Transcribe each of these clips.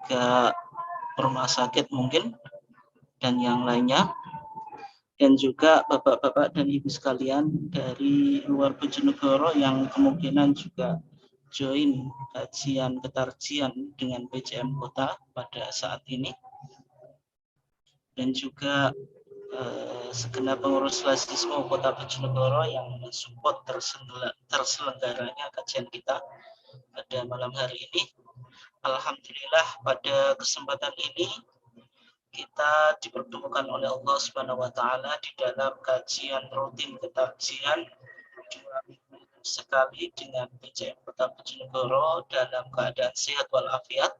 juga rumah sakit mungkin dan yang lainnya, dan juga bapak-bapak dan ibu sekalian dari luar Bojonegoro yang kemungkinan juga join kajian ketarjian dengan PJM Kota pada saat ini, dan juga segenap pengurus Lasismo Kota Bojonegoro yang mensupport terselenggaranya kajian kita pada malam hari ini. Alhamdulillah pada kesempatan ini kita dipertemukan oleh Allah Subhanahu wa taala di dalam kajian rutin ketarjian 2 minggu sekali dengan PJM Kota Bojonegoro dalam keadaan sehat walafiat.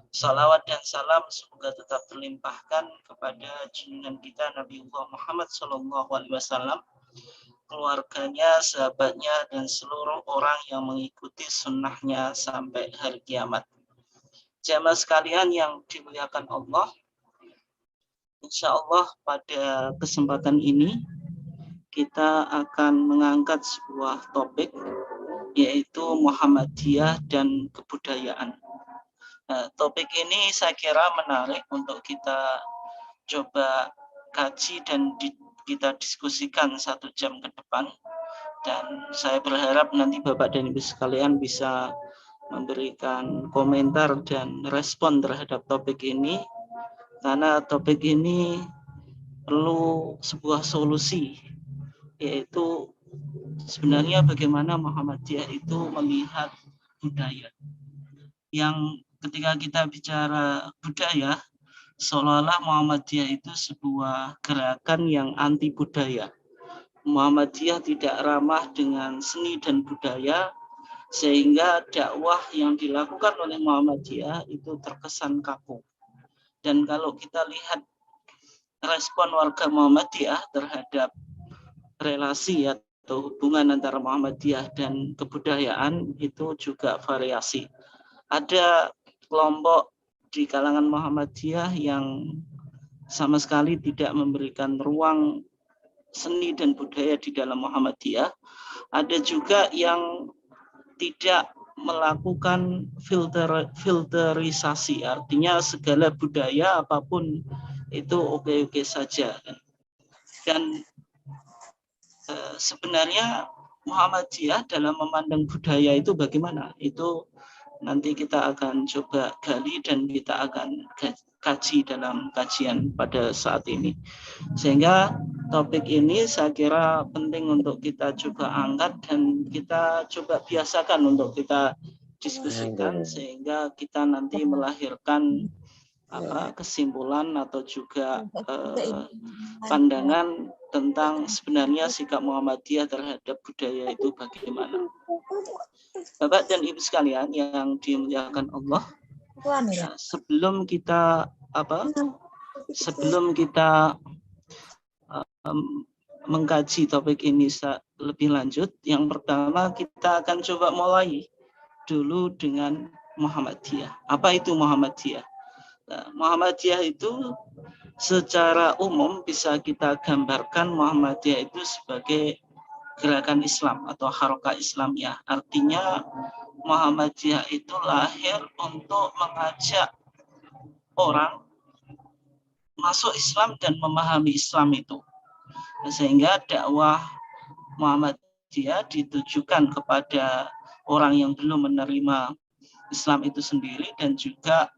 Salawat dan salam semoga tetap terlimpahkan kepada junjungan kita Nabiullah Muhammad SAW, keluarganya, sahabatnya, dan seluruh orang yang mengikuti sunnahnya sampai hari kiamat. Jamaah sekalian yang dimuliakan Allah, insya Allah pada kesempatan ini kita akan mengangkat sebuah topik, yaitu Muhammadiyah dan kebudayaan. Nah, topik ini saya kira menarik untuk kita coba kaji dan kita diskusikan 1 jam ke depan. Dan saya berharap nanti Bapak dan Ibu sekalian bisa memberikan komentar dan respon terhadap topik ini, karena topik ini perlu sebuah solusi, yaitu sebenarnya bagaimana Muhammadiyah itu melihat budaya. Yang ketika kita bicara budaya, seolah-olah Muhammadiyah itu sebuah gerakan yang anti budaya. Muhammadiyah tidak ramah dengan seni dan budaya, sehingga dakwah yang dilakukan oleh Muhammadiyah itu terkesan kaku. Dan kalau kita lihat respon warga Muhammadiyah terhadap relasi atau hubungan antara Muhammadiyah dan kebudayaan itu juga variasi. Ada kelompok di kalangan Muhammadiyah yang sama sekali tidak memberikan ruang seni dan budaya di dalam Muhammadiyah. Ada juga yang tidak melakukan filterisasi, artinya segala budaya apapun itu oke-oke saja. Dan sebenarnya Muhammadiyah dalam memandang budaya itu bagaimana? Itu nanti kita akan coba gali dan kita akan kaji dalam kajian pada saat ini. Sehingga topik ini saya kira penting untuk kita coba angkat dan kita coba biasakan untuk kita diskusikan, sehingga kita nanti melahirkan kesimpulan atau juga pandangan tentang sebenarnya sikap Muhammadiyah terhadap budaya itu bagaimana. Bapak dan Ibu sekalian yang dimuliakan Allah, sebelum kita mengkaji topik ini lebih lanjut, yang pertama kita akan coba mulai dulu dengan Muhammadiyah. Apa itu Muhammadiyah? Nah, Muhammadiyah itu secara umum bisa kita gambarkan Muhammadiyah itu sebagai gerakan Islam atau harokat Islamiyah. Artinya Muhammadiyah itu lahir untuk mengajak orang masuk Islam dan memahami Islam itu. Sehingga dakwah Muhammadiyah ditujukan kepada orang yang belum menerima Islam itu sendiri dan juga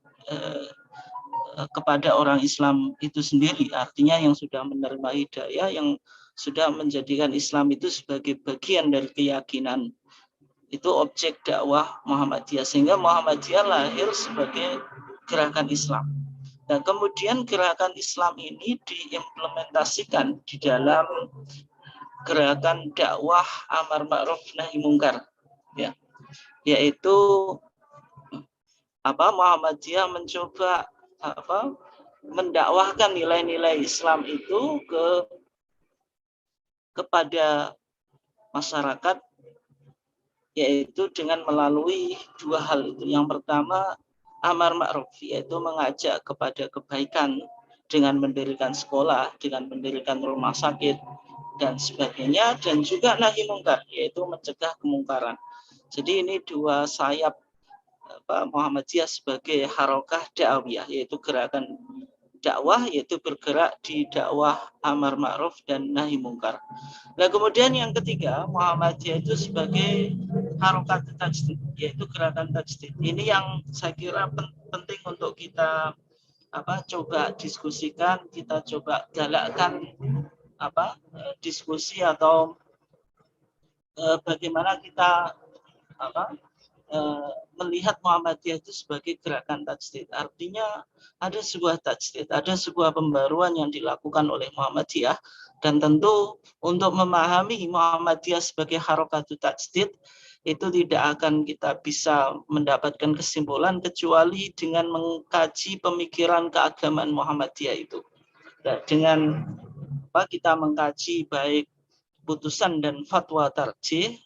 kepada orang Islam itu sendiri, artinya yang sudah menerima hidayah, yang sudah menjadikan Islam itu sebagai bagian dari keyakinan. Itu objek dakwah Muhammadiyah, sehingga Muhammadiyah lahir sebagai gerakan Islam. Dan kemudian gerakan Islam ini diimplementasikan di dalam gerakan dakwah amar ma'ruf nahi mungkar, ya, yaitu Muhammadiyah mencoba mendakwahkan nilai-nilai Islam itu kepada masyarakat, yaitu dengan melalui 2 hal itu. Yang pertama amar ma'ruf, yaitu mengajak kepada kebaikan dengan mendirikan sekolah, dengan mendirikan rumah sakit dan sebagainya, dan juga nahi mungkar, yaitu mencegah kemungkaran. Jadi ini 2 sayap Muhammadiyah sebagai harokah dakwah, yaitu gerakan dakwah, yaitu bergerak di dakwah amar ma'ruf dan nahi mungkar. Nah, kemudian yang ketiga, Muhammadiyah itu sebagai harokat tajdid, yaitu gerakan tajdid. Ini yang saya kira penting untuk kita coba diskusikan, kita coba galakkan diskusi atau bagaimana kita melihat Muhammadiyah itu sebagai gerakan tajdid. Artinya ada sebuah tajdid, ada sebuah pembaruan yang dilakukan oleh Muhammadiyah, dan tentu untuk memahami Muhammadiyah sebagai harokat tajdid itu tidak akan kita bisa mendapatkan kesimpulan kecuali dengan mengkaji pemikiran keagamaan Muhammadiyah itu. Nah, dengan kita mengkaji baik putusan dan fatwa tarjih,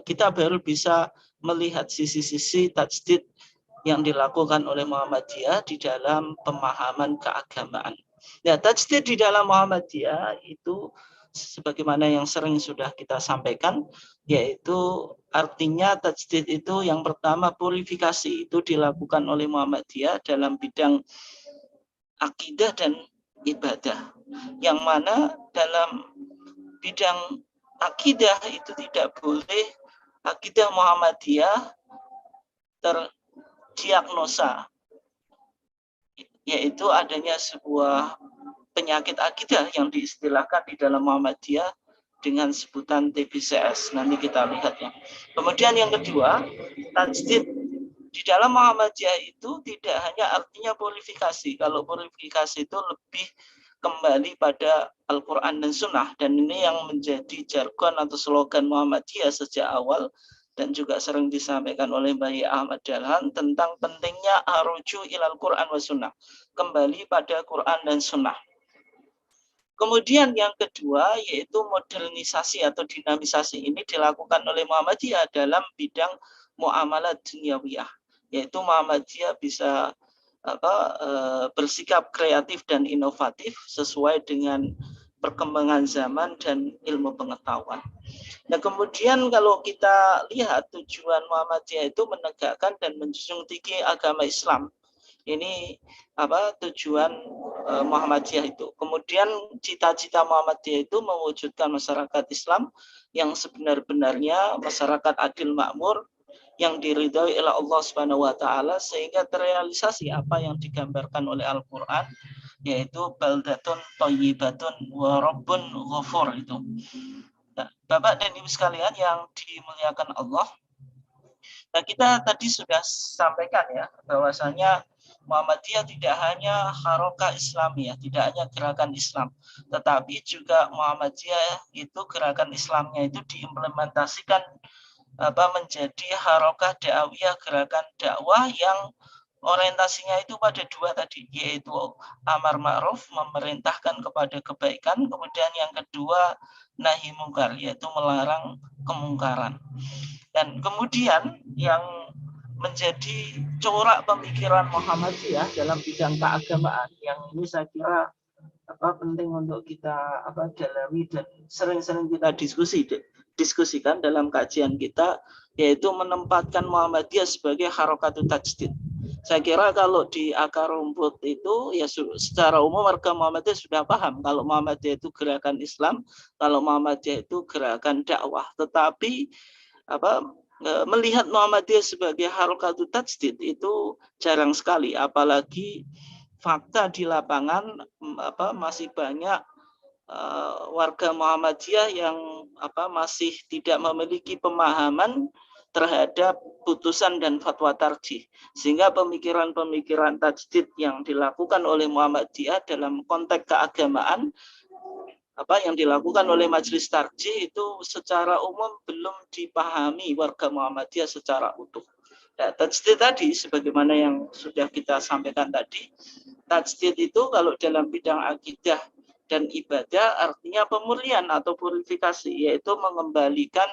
kita baru bisa melihat sisi-sisi tajdid yang dilakukan oleh Muhammadiyah di dalam pemahaman keagamaan. Nah, tajdid di dalam Muhammadiyah itu sebagaimana yang sering sudah kita sampaikan, yaitu artinya tajdid itu yang pertama purifikasi itu dilakukan oleh Muhammadiyah dalam bidang akidah dan ibadah, yang mana dalam bidang akidah itu tidak boleh akidah Muhammadiyah terdiagnosa, yaitu adanya sebuah penyakit akidah yang diistilahkan di dalam Muhammadiyah dengan sebutan TBCS. Nanti kita lihat ya. Kemudian yang kedua, tajdid di dalam Muhammadiyah itu tidak hanya artinya purifikasi. Kalau purifikasi itu lebih kembali pada Al-Quran dan Sunnah, dan ini yang menjadi jargon atau slogan Muhammadiyah sejak awal dan juga sering disampaikan oleh Bayi Ahmad Dahlan tentang pentingnya aruju ilal Quran wa Sunnah, kembali pada Quran dan Sunnah. Kemudian yang kedua yaitu modernisasi atau dinamisasi, ini dilakukan oleh Muhammadiyah dalam bidang muamalah dunyawiyah, yaitu Muhammadiyah bisa bersikap kreatif dan inovatif sesuai dengan perkembangan zaman dan ilmu pengetahuan. Nah, kemudian kalau kita lihat tujuan Muhammadiyah itu menegakkan dan menjunjung tinggi agama Islam. Ini tujuan Muhammadiyah itu. Kemudian cita-cita Muhammadiyah itu mewujudkan masyarakat Islam yang sebenar-benarnya masyarakat adil makmur yang diridhoi oleh Allah Subhanahu wa taala, sehingga terrealisasi apa yang digambarkan oleh Al-Qur'an, yaitu baldatun thayyibatun wa rabbun ghafur itu. Nah, Bapak dan Ibu sekalian yang dimuliakan Allah, nah kita tadi sudah sampaikan ya bahwasanya Muhammadiyah tidak hanya harokah Islamiyah, tidak hanya gerakan Islam, tetapi juga Muhammadiyah itu gerakan Islamnya itu diimplementasikan menjadi harokah dakwah, gerakan dakwah yang orientasinya itu pada dua tadi, yaitu amar ma'ruf, memerintahkan kepada kebaikan, kemudian yang kedua nahi mungkar, yaitu melarang kemungkaran. Dan kemudian yang menjadi corak pemikiran Muhammadiyah dalam bidang keagamaan, yang ini saya kira penting untuk kita dalami dan sering-sering kita diskusikan dalam kajian kita, yaitu menempatkan Muhammadiyah sebagai harokatut tajdid. Saya kira kalau di akar rumput itu ya secara umum warga Muhammadiyah sudah paham kalau Muhammadiyah itu gerakan Islam, kalau Muhammadiyah itu gerakan dakwah. Tetapi melihat Muhammadiyah sebagai harokatut tajdid itu jarang sekali, apalagi fakta di lapangan masih banyak warga Muhammadiyah yang masih tidak memiliki pemahaman terhadap putusan dan fatwa tarjih, sehingga pemikiran-pemikiran tajdid yang dilakukan oleh Muhammadiyah dalam konteks keagamaan yang dilakukan oleh majelis tarjih itu secara umum belum dipahami warga Muhammadiyah secara utuh. Nah, tajdid tadi sebagaimana yang sudah kita sampaikan tadi, tajdid itu kalau dalam bidang akidah dan ibadah artinya pemurnian atau purifikasi, yaitu mengembalikan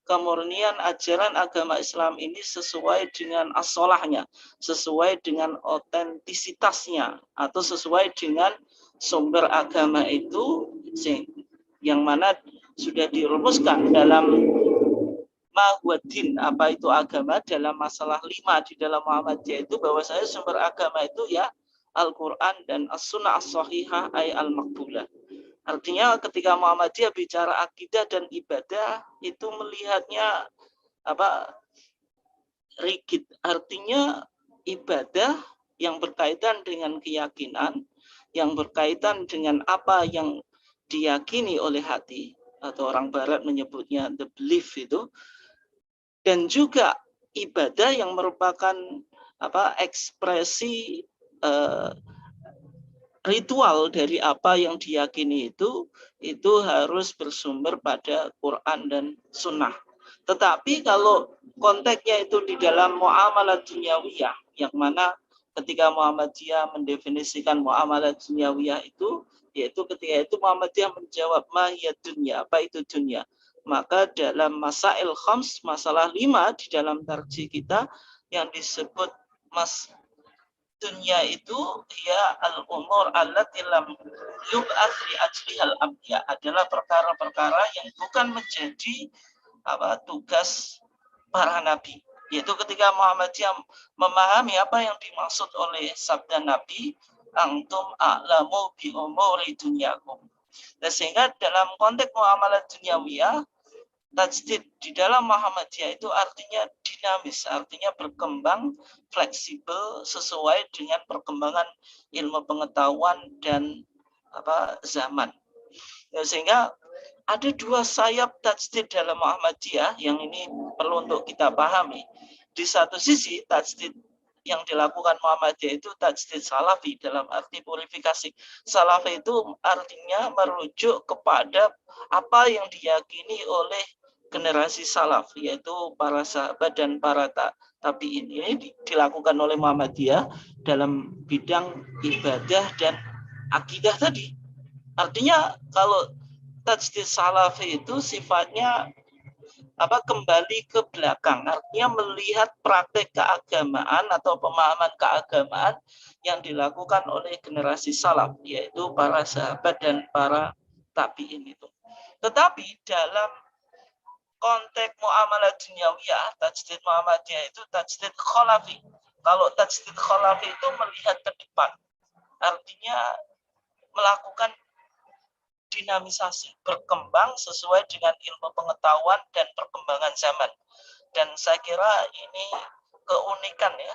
kemurnian ajaran agama Islam ini sesuai dengan as-sholahnya, sesuai dengan otentisitasnya, atau sesuai dengan sumber agama itu yang mana sudah dirumuskan dalam mahwadin, apa itu agama, dalam masalah 5 di dalam Muhammadiyah itu bahwasanya sumber agama itu ya Al-Quran dan As-Sunnah As-Sahihah ay al-Maqbulah. Artinya ketika Muhammadiyah bicara akidah dan ibadah itu melihatnya rigid. Artinya ibadah yang berkaitan dengan keyakinan, yang berkaitan dengan apa yang diyakini oleh hati, atau orang barat menyebutnya the belief itu, dan juga ibadah yang merupakan ekspresi ritual dari apa yang diyakini itu harus bersumber pada Quran dan Sunnah. Tetapi kalau konteksnya itu di dalam muamalah dunyawiyah, yang mana ketika Muhammadiyah mendefinisikan muamalah dunyawiyah itu, yaitu ketika itu Muhammadiyah menjawab mahiyat dunya, apa itu dunya. Maka dalam masail khams, masalah 5 di dalam tarjih kita yang disebut dunia itu ya al-umur allati lam yub'ats li ajlihal anbiya, adalah perkara-perkara yang bukan menjadi tugas para nabi. Yaitu ketika Muhammadiyah memahami apa yang dimaksud oleh sabda Nabi, antum a'lamu bi umuri dunyakum. Dan sehingga dalam konteks muamalah dunyawiyah, tajdid di dalam Muhammadiyah itu artinya dinamis, artinya berkembang, fleksibel sesuai dengan perkembangan ilmu pengetahuan dan zaman. Ya, sehingga ada 2 sayap tajdid dalam Muhammadiyah yang ini perlu untuk kita pahami. Di satu sisi tajdid yang dilakukan Muhammadiyah itu tajdid salafi dalam arti purifikasi. Salafi itu artinya merujuk kepada apa yang diyakini oleh generasi salaf, yaitu para sahabat dan para tabi'in. Ini dilakukan oleh Muhammadiyah dalam bidang ibadah dan akidah tadi. Artinya kalau tajdid salafi itu sifatnya kembali ke belakang, artinya melihat praktek keagamaan atau pemahaman keagamaan yang dilakukan oleh generasi salaf, yaitu para sahabat dan para tabi'in itu. Tetapi dalam konteks muamalah dunyawiyah, tajdid Muhammadiyah itu tajdid khalafi. Kalau tajdid khalafi itu melihat ke depan, artinya melakukan dinamisasi, berkembang sesuai dengan ilmu pengetahuan dan perkembangan zaman. Dan saya kira ini keunikan ya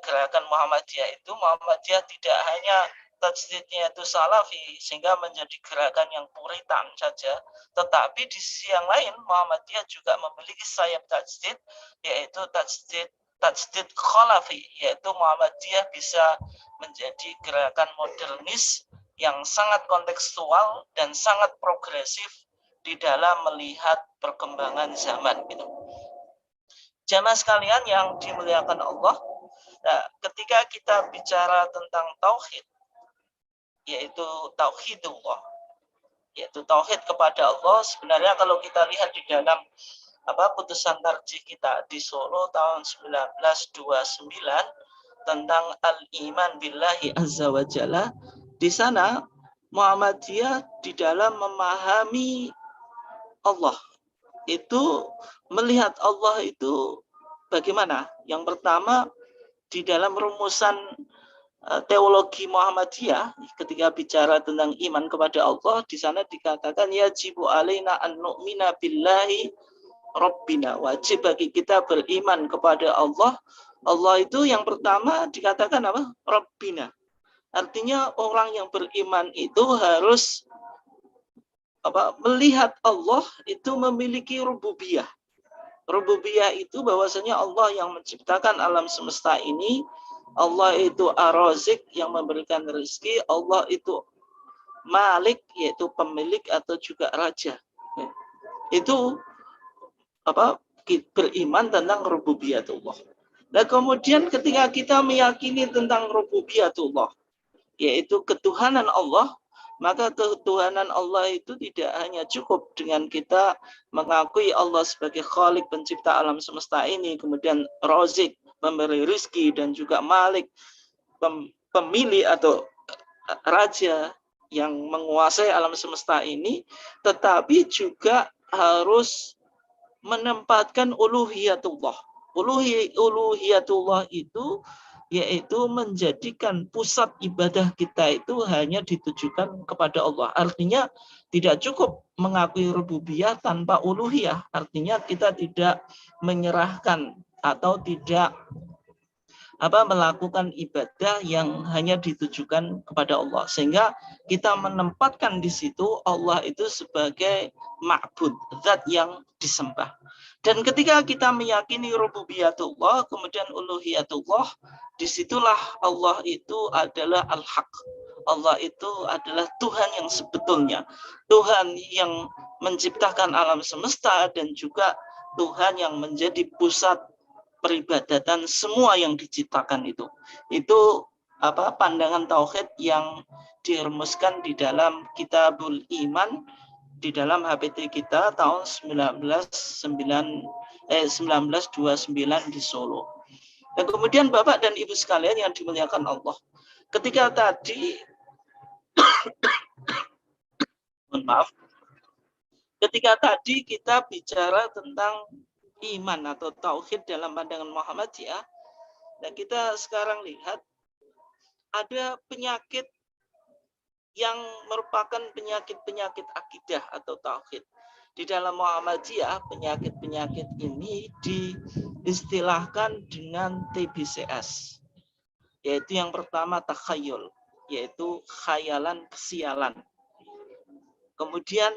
gerakan Muhammadiyah itu. Muhammadiyah tidak hanya tajdidnya itu salafi sehingga menjadi gerakan yang puritan saja, tetapi di sisi yang lain Muhammadiyah juga memiliki sayap tajdid, yaitu tajdid khalafi, yaitu Muhammadiyah bisa menjadi gerakan modernis yang sangat kontekstual dan sangat progresif di dalam melihat perkembangan zaman gitu. Jamaah sekalian yang dimuliakan Allah, nah, ketika kita bicara tentang tauhid, yaitu tauhidullah, yaitu tauhid kepada Allah, sebenarnya kalau kita lihat di dalam putusan tarjih kita di Solo tahun 1929 tentang al-iman billahi azza wa jalla, di sana Muhammadiyah di dalam memahami Allah itu melihat Allah itu bagaimana? Yang pertama, di dalam rumusan teologi Muhammadiyah ketika bicara tentang iman kepada Allah, di sana dikatakan yajibu alaina an nu'mina billahi rabbina, wajib bagi kita beriman kepada Allah. Allah itu yang pertama dikatakan apa? Rabbina. Artinya orang yang beriman itu harus melihat Allah itu memiliki rububiyah. Rububiyah itu bahwasanya Allah yang menciptakan alam semesta ini, Allah itu ar-razik yang memberikan rezeki, Allah itu malik yaitu pemilik atau juga raja. Itu beriman tentang rububiyatullah. Nah, kemudian ketika kita meyakini tentang rububiyatullah, yaitu ketuhanan Allah, maka ketuhanan Allah itu tidak hanya cukup dengan kita mengakui Allah sebagai Khalik, pencipta alam semesta ini, kemudian Razik, memberi rizki, dan juga Malik, pemilik atau raja yang menguasai alam semesta ini, tetapi juga harus menempatkan uluhiyatullah. Uluhiyatullah itu yaitu menjadikan pusat ibadah kita itu hanya ditujukan kepada Allah. Artinya tidak cukup mengakui rububiyah tanpa uluhiyah. Artinya kita tidak menyerahkan atau tidak melakukan ibadah yang hanya ditujukan kepada Allah, sehingga kita menempatkan di situ Allah itu sebagai ma'bud, zat yang disembah. Dan ketika kita meyakini rububiyatullah kemudian uluhiyatullah, disitulah Allah itu adalah al-haq. Allah itu adalah Tuhan yang sebetulnya, Tuhan yang menciptakan alam semesta dan juga Tuhan yang menjadi pusat peribadatan semua yang diciptakan itu. Itu pandangan tauhid yang dirumuskan di dalam Kitabul Iman di dalam HPT kita tahun 1929 di Solo. Dan kemudian Bapak dan Ibu sekalian yang dimuliakan Allah, ketika tadi ketika tadi kita bicara tentang iman atau tauhid dalam pandangan Muhammadiyah, dan kita sekarang lihat ada penyakit yang merupakan penyakit-penyakit akidah atau tauhid. Di dalam Muhammadiyah, penyakit-penyakit ini diistilahkan dengan TBCS, yaitu yang pertama takhayul, yaitu khayalan kesialan. Kemudian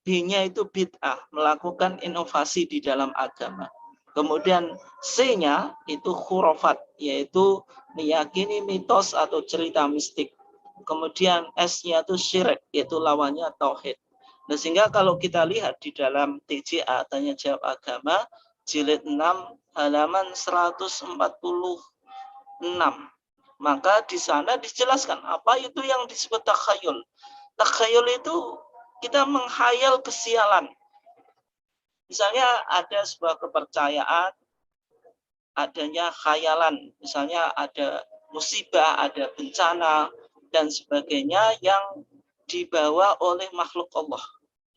B-nya itu bid'ah, melakukan inovasi di dalam agama. Kemudian C-nya itu khurafat, yaitu meyakini mitos atau cerita mistik. Kemudian S-nya itu syirik, yaitu lawannya tauhid. Nah, sehingga kalau kita lihat di dalam TJA, Tanya Jawab Agama, jilid 6, halaman 146, maka di sana dijelaskan apa itu yang disebut takhayul. Takhayul itu kita menghayal kesialan. Misalnya ada sebuah kepercayaan, adanya khayalan, misalnya ada musibah, ada bencana, dan sebagainya yang dibawa oleh makhluk Allah.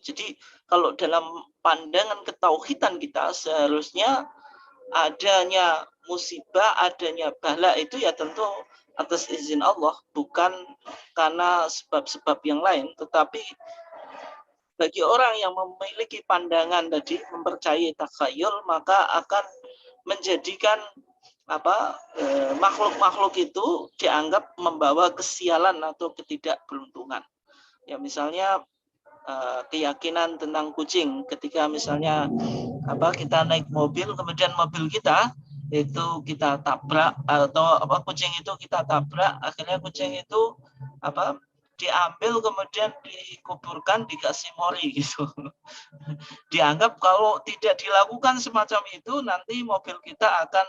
Jadi kalau dalam pandangan ketauhidan kita, seharusnya adanya musibah, adanya bala itu ya tentu atas izin Allah, bukan karena sebab-sebab yang lain, tetapi bagi orang yang memiliki pandangan tadi, mempercayai takhayul, maka akan menjadikan makhluk-makhluk itu dianggap membawa kesialan atau ketidakberuntungan. Ya misalnya keyakinan tentang kucing, ketika misalnya kita naik mobil, kemudian mobil kita itu kita tabrak, atau kucing itu kita tabrak, akhirnya kucing itu diambil kemudian dikuburkan, dikasih mori gitu. Dianggap kalau tidak dilakukan semacam itu nanti mobil kita akan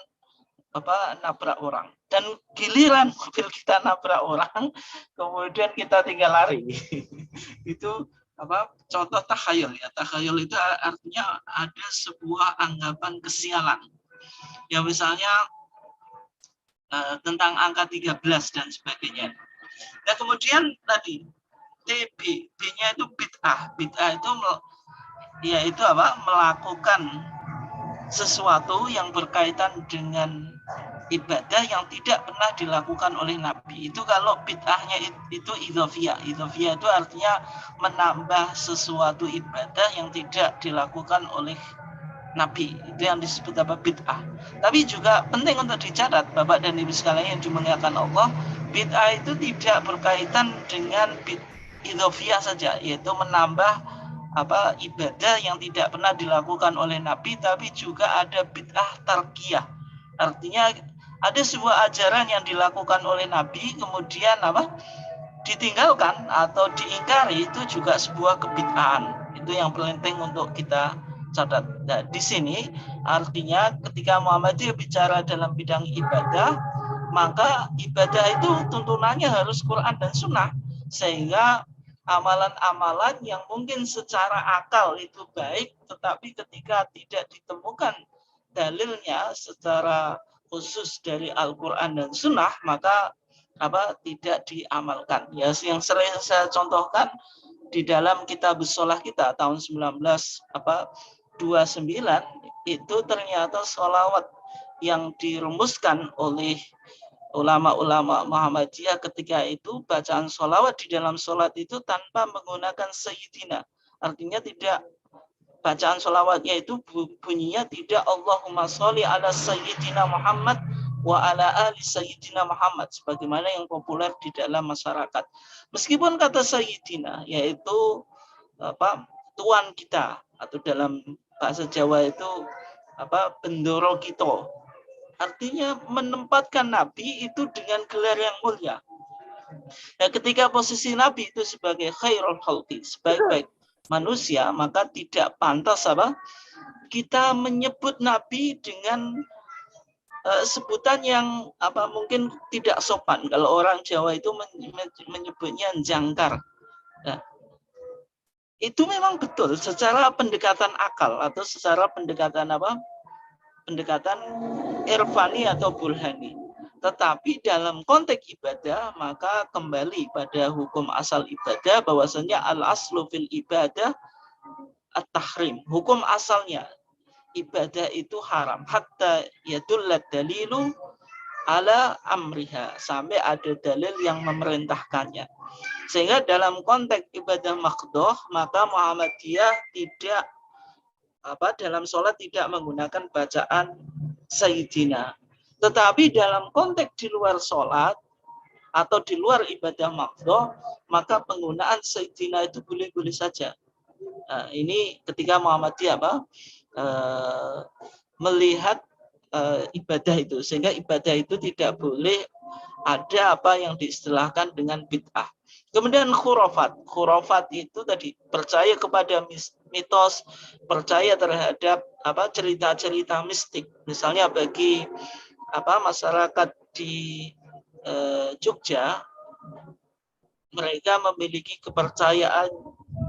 nabrak orang. Dan giliran mobil kita nabrak orang, kemudian kita tinggal lari. Itu contoh takhayul ya. Takhayul itu artinya ada sebuah anggapan kesialan. Ya misalnya tentang angka 13 dan sebagainya. Dan kemudian tadi B-nya itu bid'ah. Bid'ah itu yaitu melakukan sesuatu yang berkaitan dengan ibadah yang tidak pernah dilakukan oleh Nabi. Itu kalau bid'ahnya itu idhofiyah. Idhofiyah itu artinya menambah sesuatu ibadah yang tidak dilakukan oleh Nabi. Itu yang disebut bid'ah. Tapi juga penting untuk dicatat, Bapak dan Ibu sekalian yang dimuliakan Allah, bid'ah itu tidak berkaitan dengan idhofiyah saja, yaitu menambah ibadah yang tidak pernah dilakukan oleh Nabi, tapi juga ada bid'ah tarkiyah. Artinya ada sebuah ajaran yang dilakukan oleh Nabi kemudian ditinggalkan atau diingkari, itu juga sebuah kebid'ahan. Itu yang penting untuk kita catat. Nah, di sini artinya ketika Muhammadiyah bicara dalam bidang ibadah, maka ibadah itu tuntunannya harus Quran dan Sunnah, sehingga amalan-amalan yang mungkin secara akal itu baik, tetapi ketika tidak ditemukan dalilnya secara khusus dari Al-Quran dan Sunnah, maka tidak diamalkan. Ya, yang sering saya contohkan di dalam kitab sholah kita tahun 19 29 itu ternyata sholawat yang dirumuskan oleh ulama-ulama Muhammadiyah ketika itu, bacaan sholawat di dalam sholat itu tanpa menggunakan sayyidina. Artinya tidak, bacaan sholawatnya itu bunyinya tidak Allahumma sholli ala sayyidina Muhammad wa ala ali sayyidina Muhammad sebagaimana yang populer di dalam masyarakat. Meskipun kata sayyidina yaitu tuan kita, atau dalam bahasa Jawa itu bendoro kita. Artinya menempatkan Nabi itu dengan gelar yang mulia. Nah, ketika posisi Nabi itu sebagai khairul khalqi, sebaik-baik manusia, maka tidak pantas kita menyebut Nabi dengan sebutan yang mungkin tidak sopan. Kalau orang Jawa itu menyebutnya jangkar. Nah, itu memang betul secara pendekatan akal atau secara pendekatan pendekatan irfani atau burhani. Tetapi dalam konteks ibadah maka kembali pada hukum asal ibadah bahwasanya al-aslu fil ibadah at-tahrim. Hukum asalnya ibadah itu haram hatta yadullat dalilu ala amriha, sampai ada dalil yang memerintahkannya. Sehingga dalam konteks ibadah maqdoh maka Muhammadiyah tidak dalam sholat tidak menggunakan bacaan sayyidina. Tetapi dalam konteks di luar sholat atau di luar ibadah maqdoh maka penggunaan sayyidina itu boleh-boleh saja. Nah, ini ketika Muhammadiyah melihat ibadah itu, sehingga ibadah itu tidak boleh ada apa yang diistilahkan dengan bid'ah. Kemudian khurafat. Khurafat itu tadi percaya kepada mitos, percaya terhadap cerita-cerita mistik. Misalnya bagi masyarakat di Jogja, mereka memiliki kepercayaan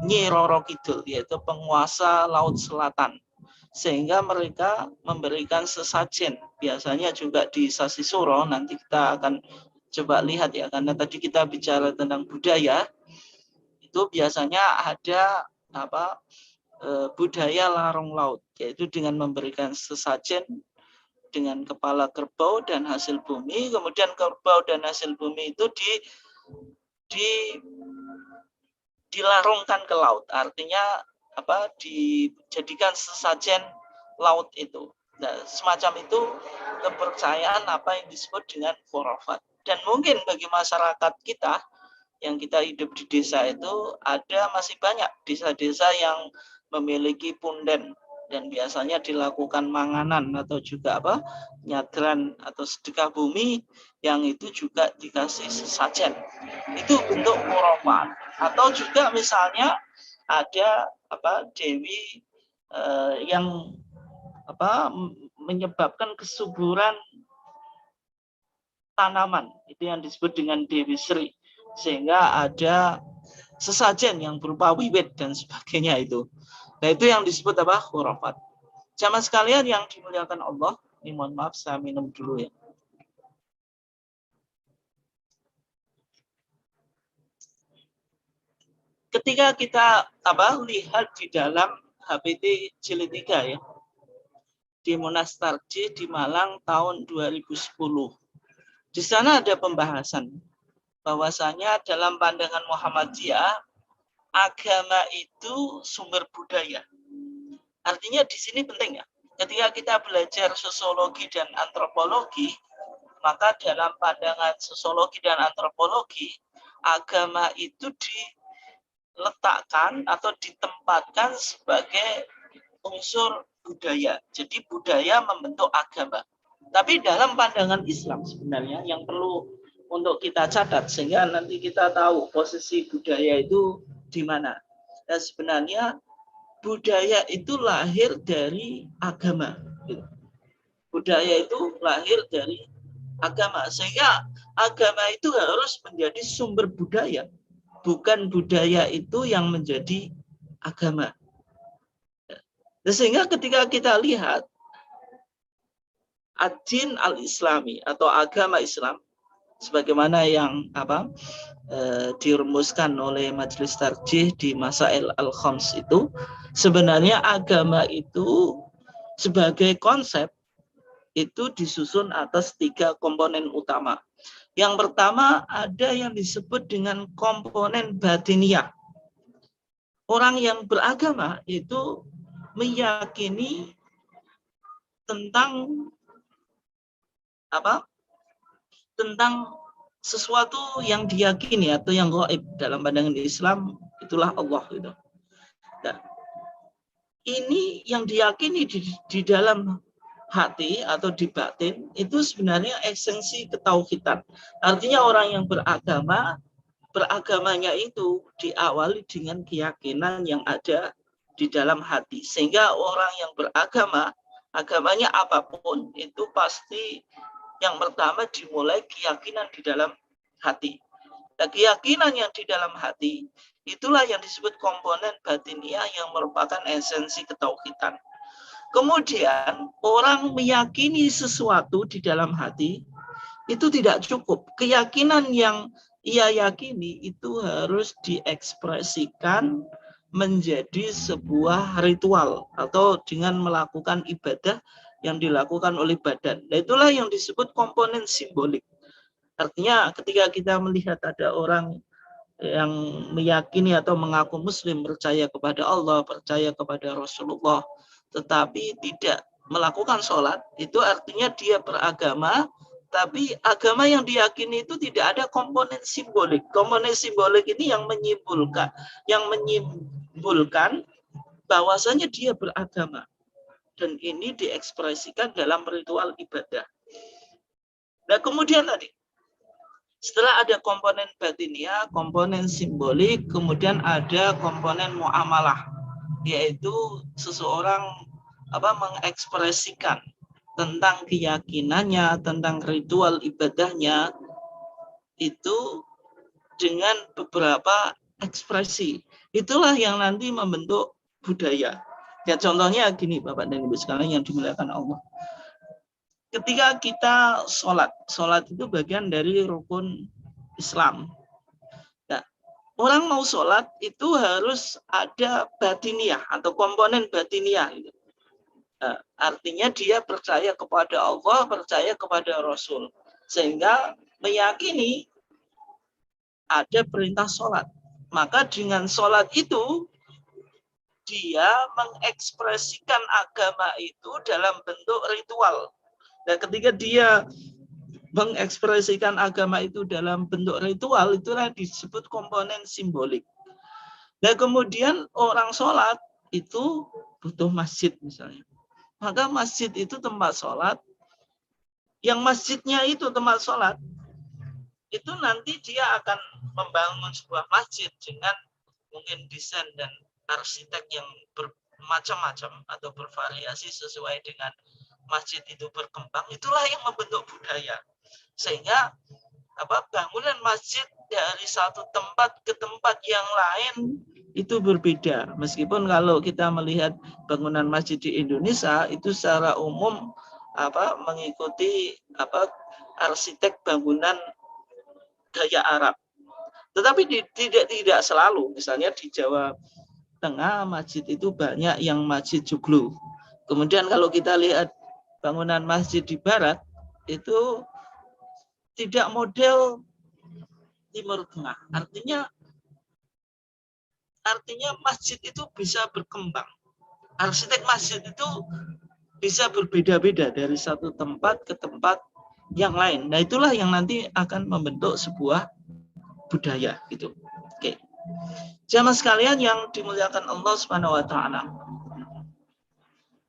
Nyi Roro Kidul, yaitu penguasa Laut Selatan. Sehingga mereka memberikan sesajen, biasanya juga di Sasi Suro. Nanti kita akan coba lihat ya, karena tadi kita bicara tentang budaya, itu biasanya ada budaya larung laut, yaitu dengan memberikan sesajen dengan kepala kerbau dan hasil bumi. Kemudian kerbau dan hasil bumi itu dilarungkan ke laut, artinya dijadikan sesajen laut itu. Nah, semacam itu kepercayaan yang disebut dengan khurafat. Dan mungkin bagi masyarakat kita yang kita hidup di desa itu ada masih banyak desa-desa yang memiliki punden dan biasanya dilakukan manganan atau juga nyadran atau sedekah bumi yang itu juga dikasih sesajen. Itu bentuk khurafat. Atau juga misalnya ada dewi yang menyebabkan kesuburan tanaman, itu yang disebut dengan Dewi Sri, sehingga ada sesajen yang berupa wiwit dan sebagainya itu. Nah, itu yang disebut khurafat. Jamaah sekalian yang dimuliakan Allah, ini mohon maaf saya minum dulu ya. Ketika kita lihat di dalam HPT Jilid 3 ya, di Monas Tarji di Malang tahun 2010. Di sana ada pembahasan bahwasanya dalam pandangan Muhammadiyah agama itu sumber budaya. Artinya di sini penting ya. Ketika kita belajar sosiologi dan antropologi, maka dalam pandangan sosiologi dan antropologi, agama itu diletakkan atau ditempatkan sebagai unsur budaya. Jadi budaya membentuk agama. Tapi dalam pandangan Islam sebenarnya yang perlu untuk kita catat sehingga nanti kita tahu posisi budaya itu di mana. Dan sebenarnya budaya itu lahir dari agama. Budaya itu lahir dari agama. Sehingga agama itu harus menjadi sumber budaya. Bukan budaya itu yang menjadi agama. Sehingga ketika kita lihat ad-din al-islami atau agama Islam sebagaimana yang dirumuskan oleh Majelis Tarjih di Masail Al-Khams itu, sebenarnya agama itu sebagai konsep itu disusun atas 3 komponen utama. Yang pertama ada yang disebut dengan komponen batiniah. Orang yang beragama itu meyakini tentang tentang sesuatu yang diyakini atau yang gaib. Dalam pandangan Islam itulah Allah gitu. Nah, ini yang diyakini di dalam hati atau di batin itu sebenarnya esensi ketauhidan. Artinya orang yang beragamanya itu diawali dengan keyakinan yang ada di dalam hati. Sehingga orang yang beragama, agamanya apapun itu pasti yang pertama dimulai keyakinan di dalam hati. Nah, keyakinan yang di dalam hati itulah yang disebut komponen batiniah yang merupakan esensi ketauhidan. Kemudian orang meyakini sesuatu di dalam hati itu tidak cukup. Keyakinan yang ia yakini itu harus diekspresikan menjadi sebuah ritual atau dengan melakukan ibadah yang dilakukan oleh badan. Nah, itulah yang disebut komponen simbolik. Artinya ketika kita melihat ada orang yang meyakini atau mengaku muslim, percaya kepada Allah, percaya kepada Rasulullah, tetapi tidak melakukan sholat, itu artinya dia beragama, tapi agama yang diyakini itu tidak ada komponen simbolik. Komponen simbolik ini yang menyimpulkan bahwasanya dia beragama. Dan ini diekspresikan dalam ritual ibadah. Nah, kemudian tadi, setelah ada komponen batiniah, komponen simbolik, kemudian ada komponen muamalah, yaitu seseorang mengekspresikan tentang keyakinannya, tentang ritual ibadahnya, itu dengan beberapa ekspresi. Itulah yang nanti membentuk budaya. Ya, contohnya gini, Bapak dan Ibu sekalian yang dimuliakan Allah. Ketika kita sholat itu bagian dari rukun Islam. Nah, orang mau sholat itu harus ada batiniah atau komponen batiniah. Nah, artinya dia percaya kepada Allah, percaya kepada Rasul. Sehingga meyakini ada perintah sholat. Maka dengan sholat itu, dia mengekspresikan agama itu dalam bentuk ritual. Dan ketika dia mengekspresikan agama itu dalam bentuk ritual, itulah disebut komponen simbolik. Dan kemudian orang sholat itu butuh masjid misalnya. Maka masjid itu tempat sholat. Yang masjidnya itu tempat sholat, itu nanti dia akan membangun sebuah masjid dengan mungkin desain dan arsitek yang bermacam-macam atau bervariasi sesuai dengan masjid itu berkembang. Itulah yang membentuk budaya. Sehingga bangunan masjid dari satu tempat ke tempat yang lain itu berbeda. Meskipun kalau kita melihat bangunan masjid di Indonesia itu secara umum mengikuti arsitek bangunan gaya Arab. Tetapi tidak selalu. Misalnya di Jawa Tengah masjid itu banyak yang masjid joglo. Kemudian kalau kita lihat bangunan masjid di barat itu tidak model Timur Tengah. Artinya masjid itu bisa berkembang. Arsitek masjid itu bisa berbeda-beda dari satu tempat ke tempat yang lain. Nah, itulah yang nanti akan membentuk sebuah budaya gitu. Oke. Jamaah sekalian yang dimuliakan Allah Subhanahu wa taala.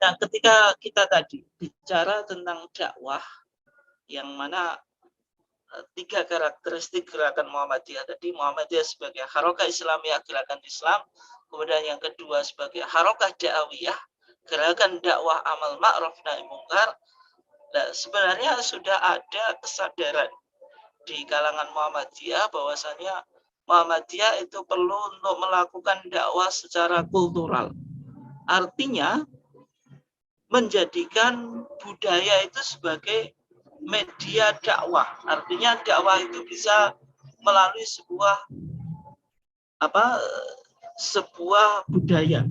Nah, ketika kita tadi bicara tentang dakwah yang mana 3 karakteristik gerakan Muhammadiyah tadi, Muhammadiyah sebagai harokah Islamiyah, gerakan Islam, kemudian yang kedua sebagai harokah da'awiyah, gerakan dakwah amal ma'ruf nahi mungkar. Nah, sebenarnya sudah ada kesadaran di kalangan Muhammadiyah bahwasanya Muhammadiyah itu perlu untuk melakukan dakwah secara kultural. Artinya menjadikan budaya itu sebagai media dakwah. Artinya dakwah itu bisa melalui sebuah budaya,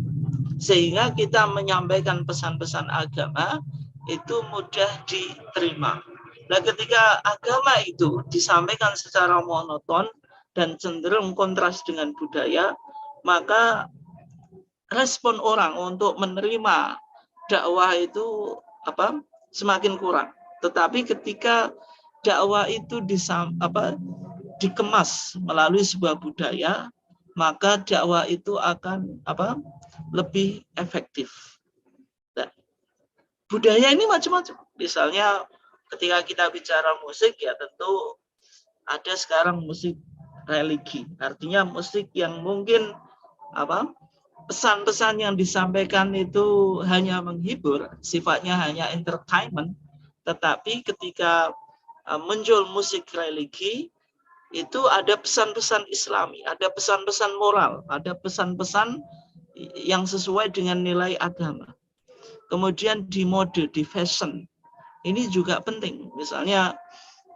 sehingga kita menyampaikan pesan-pesan agama itu mudah diterima. Nah, ketika agama itu disampaikan secara monoton dan cenderung kontras dengan budaya, maka respon orang untuk menerima dakwah itu semakin kurang. Tetapi ketika dakwah itu dikemas melalui sebuah budaya, maka dakwah itu akan lebih efektif. Nah, budaya ini macam-macam. Misalnya ketika kita bicara musik, ya tentu ada sekarang musik religi. Artinya musik yang mungkin pesan-pesan yang disampaikan itu hanya menghibur, sifatnya hanya entertainment. Tetapi ketika muncul musik religi, itu ada pesan-pesan Islami, ada pesan-pesan moral, ada pesan-pesan yang sesuai dengan nilai agama. Kemudian di mode, di fashion, ini juga penting. Misalnya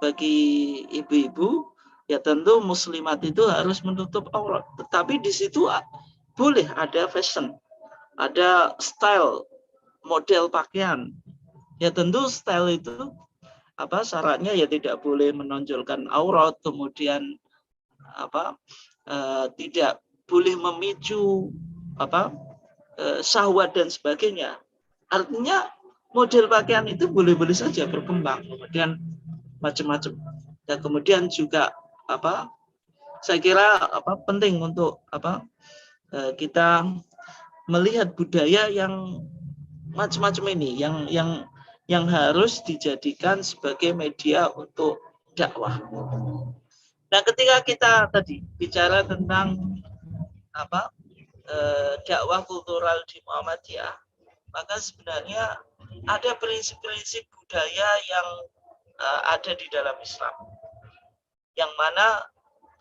bagi ibu-ibu, ya tentu muslimat itu harus menutup aurat. Tetapi di situ boleh ada fashion, ada style, model pakaian. Ya tentu style itu syaratnya ya tidak boleh menonjolkan aurat, kemudian tidak boleh memicu syahwat dan sebagainya. Artinya model pakaian itu boleh-boleh saja berkembang, kemudian macam-macam. Dan kemudian juga saya kira penting untuk kita melihat budaya yang macam-macam ini, yang harus dijadikan sebagai media untuk dakwah. Nah, ketika kita tadi bicara tentang dakwah kultural di Muhammadiyah, maka sebenarnya ada prinsip-prinsip budaya yang ada di dalam Islam, yang mana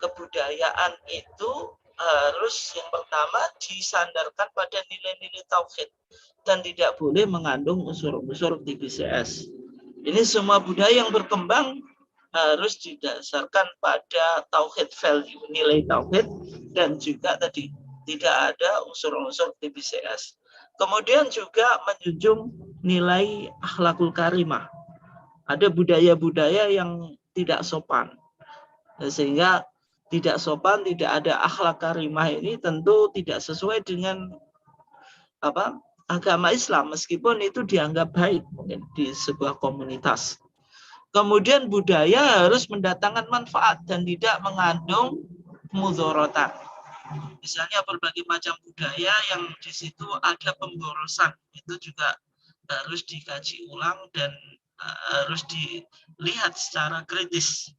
kebudayaan itu harus yang pertama disandarkan pada nilai-nilai tauhid dan tidak boleh mengandung unsur-unsur TBCS. Ini semua budaya yang berkembang harus didasarkan pada tauhid, value, nilai tauhid, dan juga tadi tidak ada unsur-unsur TBCS. Kemudian juga menjunjung nilai akhlakul karimah. Ada budaya-budaya yang tidak sopan, sehingga tidak sopan, tidak ada akhlak karimah ini tentu tidak sesuai dengan agama Islam, meskipun itu dianggap baik mungkin di sebuah komunitas. Kemudian budaya harus mendatangkan manfaat dan tidak mengandung mudharatan. Misalnya berbagai macam budaya yang di situ ada pemborosan, itu juga harus dikaji ulang dan harus dilihat secara kritis.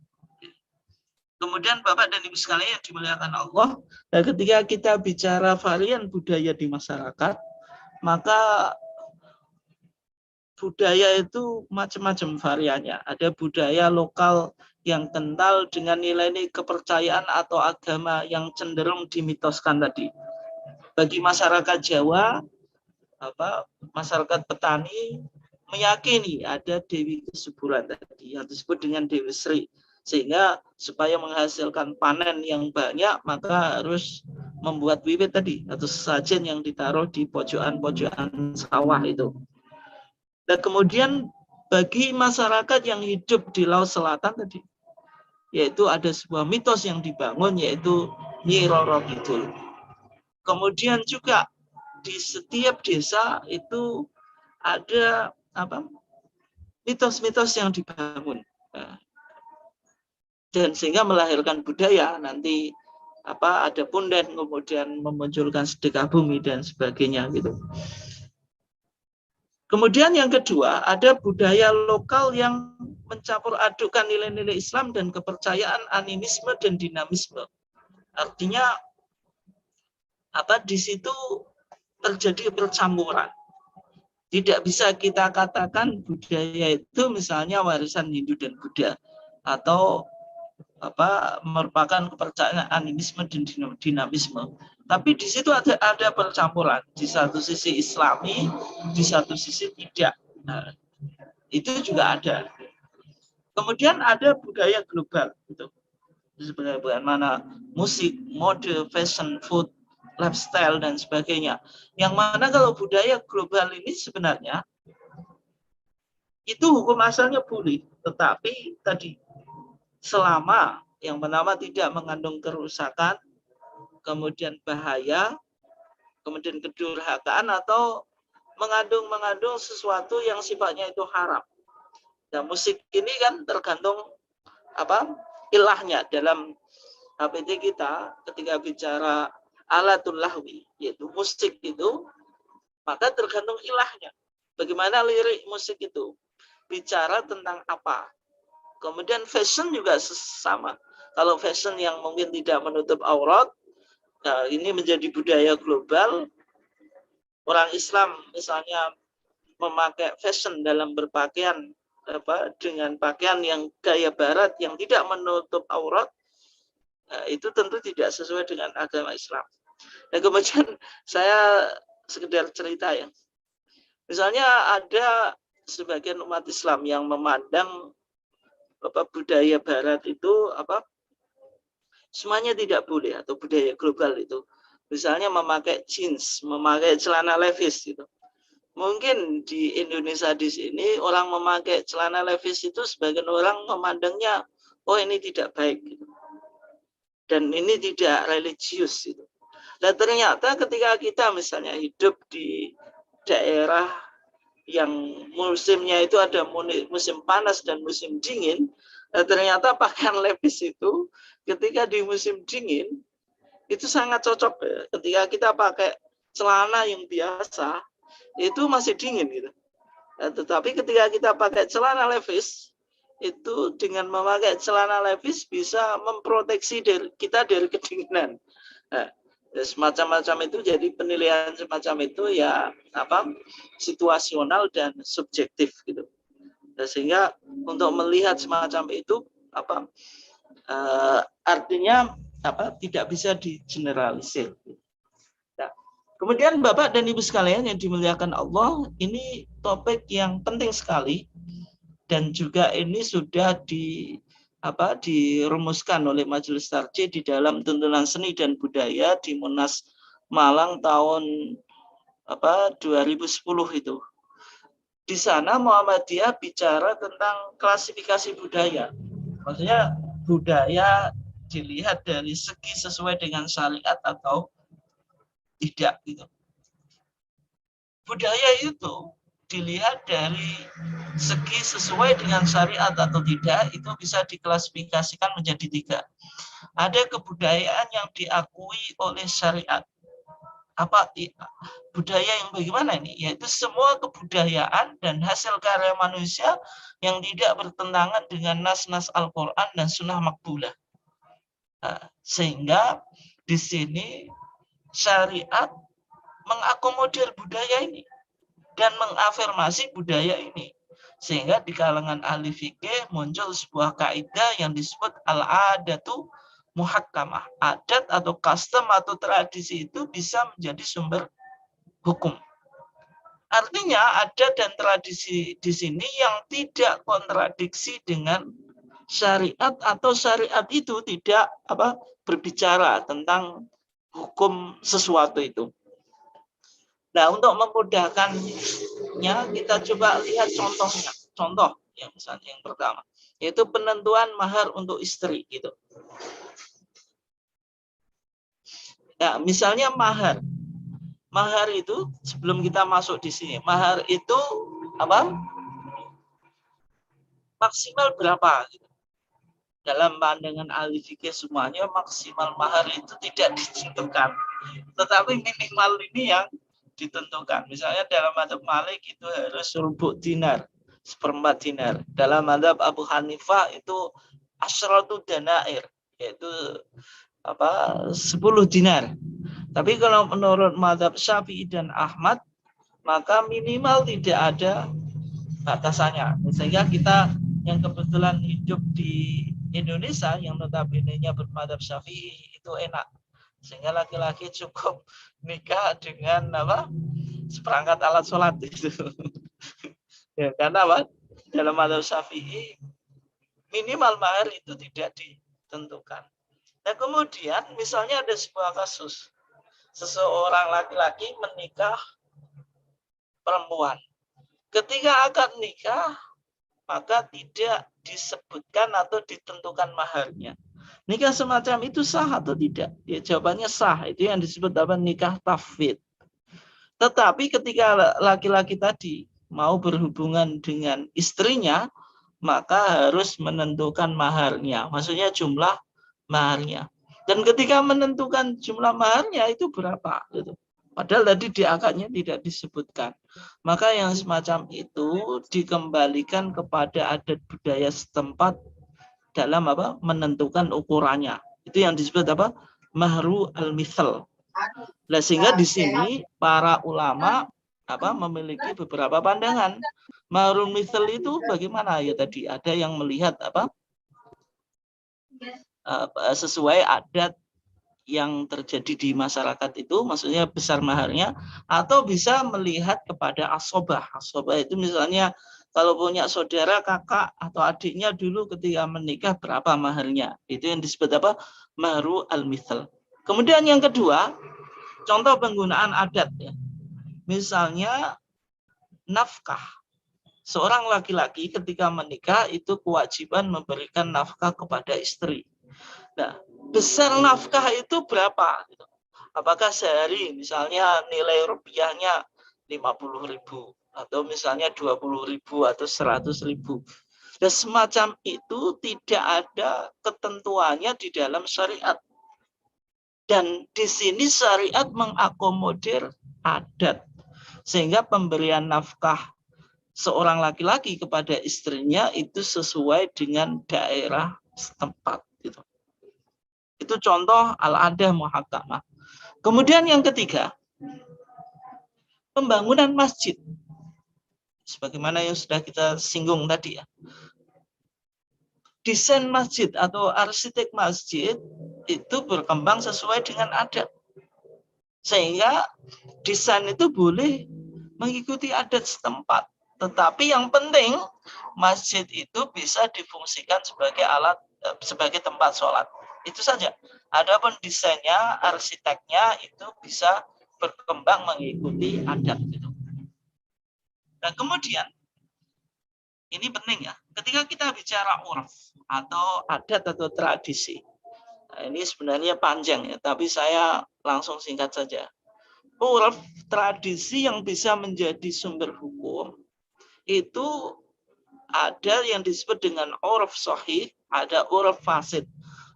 Kemudian Bapak dan Ibu sekalian yang dimuliakan Allah, ketika kita bicara varian budaya di masyarakat, maka budaya itu macam-macam variannya. Ada budaya lokal yang kental dengan nilai-nilai kepercayaan atau agama yang cenderung dimitoskan tadi. Bagi masyarakat Jawa, masyarakat petani meyakini ada Dewi Kesuburan tadi yang disebut dengan Dewi Sri. Sehingga supaya menghasilkan panen yang banyak, maka harus membuat bibit tadi atau sesajen yang ditaruh di pojokan-pojokan sawah itu. Dan kemudian bagi masyarakat yang hidup di Laut Selatan tadi, yaitu ada sebuah mitos yang dibangun, yaitu Nyi Roro Kidul. Kemudian juga di setiap desa itu ada mitos-mitos yang dibangun. Dan sehingga melahirkan budaya, nanti ada punden, kemudian memunculkan sedekah bumi dan sebagainya gitu. Kemudian yang kedua, ada budaya lokal yang mencampur adukkan nilai-nilai Islam dan kepercayaan, animisme dan dinamisme. Artinya di situ terjadi percampuran. Tidak bisa kita katakan budaya itu misalnya warisan Hindu dan Buddha, atau merupakan kepercayaan animisme dan dinamisme. Tapi di situ ada percampuran. Di satu sisi Islami, di satu sisi tidak. Nah, itu juga ada. Kemudian ada budaya global, gitu. Bagaimana musik, mode, fashion, food, lifestyle dan sebagainya. Yang mana kalau budaya global ini sebenarnya itu hukum asalnya boleh, tetapi tadi selama yang pertama tidak mengandung kerusakan, kemudian bahaya, kemudian kedurhakaan atau mengandung sesuatu yang sifatnya itu haram. Nah, musik ini kan tergantung ilahnya dalam HPT kita ketika bicara alatul lahwi, yaitu musik itu, maka tergantung ilahnya. Bagaimana lirik musik itu? Bicara tentang apa? Kemudian fashion juga sama. Kalau fashion yang mungkin tidak menutup aurat, nah ini menjadi budaya global. Orang Islam misalnya memakai fashion dalam berpakaian dengan pakaian yang gaya barat yang tidak menutup aurat, itu tentu tidak sesuai dengan agama Islam. Dan kemudian saya sekedar cerita ya. Misalnya ada sebagian umat Islam yang memandang budaya barat itu semuanya tidak boleh, atau budaya global itu. Misalnya memakai jeans, memakai celana levis gitu. Mungkin di Indonesia di sini orang memakai celana levis itu sebagian orang memandangnya, oh ini tidak baik gitu. Dan ini tidak religius gitu. Dan ternyata ketika kita misalnya hidup di daerah yang musimnya itu ada musim panas dan musim dingin, ternyata pakaian levis itu ketika di musim dingin itu sangat cocok ya. Ketika kita pakai celana yang biasa itu masih dingin gitu. Tetapi ketika kita pakai celana levis, itu dengan memakai celana levis bisa memproteksi kita dari kedinginan. Nah, semacam-macam itu, jadi penilaian semacam itu ya situasional dan subjektif gitu. Sehingga untuk melihat semacam itu artinya tidak bisa digeneralisir. Kemudian Bapak dan Ibu sekalian yang dimuliakan Allah, ini topik yang penting sekali dan juga ini sudah dirumuskan oleh Majelis Tarjih di dalam tuntunan seni dan budaya di Munas Malang tahun 2010 itu. Di sana Muhammadiyah bicara tentang klasifikasi budaya. Maksudnya budaya dilihat dari segi sesuai dengan syariat atau tidak gitu. Budaya itu dilihat dari segi sesuai dengan syariat atau tidak, itu bisa diklasifikasikan menjadi 3. Ada kebudayaan yang diakui oleh syariat. Budaya yang bagaimana ini? Yaitu semua kebudayaan dan hasil karya manusia yang tidak bertentangan dengan nas-nas Al-Quran dan Sunnah Makbulah. Sehingga di sini syariat mengakomodir budaya ini dan mengafirmasi budaya ini. Sehingga di kalangan ahli fikih muncul sebuah kaidah yang disebut al-adatu muhakkamah. Adat atau custom atau tradisi itu bisa menjadi sumber hukum. Artinya adat dan tradisi di sini yang tidak kontradiksi dengan syariat atau syariat itu tidak berbicara tentang hukum sesuatu itu. Nah, untuk memudahkannya kita coba lihat contohnya. Contoh yang misalnya yang pertama, yaitu penentuan mahar untuk istri gitu. Ya, misalnya mahar. Mahar itu sebelum kita masuk di sini, mahar itu maksimal berapa gitu. Dalam pandangan ahli fikih semuanya maksimal mahar itu tidak ditentukan, tetapi minimal ini yang ditentukan. Misalnya dalam mazhab Malik itu harus rubu' dinar, 1/4 dinar. Dalam mazhab Abu Hanifah itu asyratu danair, yaitu 10 dinar. Tapi kalau menurut mazhab Syafi'i dan Ahmad, maka minimal tidak ada batasannya. Sehingga kita yang kebetulan hidup di Indonesia yang notabene-nya bermadzhab Syafi'i itu enak. Sehingga laki-laki cukup nikah dengan seperangkat alat sholat itu. Ya, karena dalam madzhab Syafi'i minimal mahar itu tidak ditentukan. Nah kemudian misalnya ada sebuah kasus, seseorang laki-laki menikah perempuan. Ketika akad nikah, maka tidak disebutkan atau ditentukan maharnya. Nikah semacam itu sah atau tidak? Ya, jawabannya sah. Itu yang disebut apa? Nikah tafwid. Tetapi ketika laki-laki tadi mau berhubungan dengan istrinya, maka harus menentukan maharnya. Maksudnya jumlah maharnya. Dan ketika menentukan jumlah maharnya itu berapa? Gitu. Padahal tadi di akadnya tidak disebutkan. Maka yang semacam itu dikembalikan kepada adat budaya setempat dalam apa? Menentukan ukurannya. Itu yang disebut apa? Mahru al-mithal. Nah, sehingga di sini para ulama memiliki beberapa pandangan. Mahrul mithal itu bagaimana ya tadi? Ada yang melihat sesuai adat yang terjadi di masyarakat itu, maksudnya besar maharnya, atau bisa melihat kepada asobah. Asobah itu misalnya kalau punya saudara, kakak, atau adiknya dulu ketika menikah berapa maharnya. Itu yang disebut apa? Mahru al-mithal. Kemudian yang kedua, contoh penggunaan adat ya. Misalnya nafkah. Seorang laki-laki ketika menikah itu kewajiban memberikan nafkah kepada istri. Nah, besar nafkah itu berapa? Apakah sehari misalnya nilai rupiahnya 50.000 atau misalnya 20.000 atau 100.000. Dan semacam itu tidak ada ketentuannya di dalam syariat. Dan di sini syariat mengakomodir adat. Sehingga pemberian nafkah seorang laki-laki kepada istrinya itu sesuai dengan daerah setempat. Gitu. Itu contoh al-adah muhakkamah. Kemudian yang ketiga, pembangunan masjid. Sebagaimana yang sudah kita singgung tadi ya. Desain masjid atau arsitek masjid itu berkembang sesuai dengan adat. Sehingga desain itu boleh mengikuti adat setempat. Tetapi yang penting masjid itu bisa difungsikan sebagai tempat sholat. Itu saja. Adapun desainnya, arsiteknya itu bisa berkembang mengikuti adat. Dan kemudian ini penting ya. Ketika kita bicara urf atau adat atau tradisi, nah ini sebenarnya panjang ya. Tapi saya langsung singkat saja. Urf, tradisi yang bisa menjadi sumber hukum itu ada yang disebut dengan urf sahih, ada urf fasid.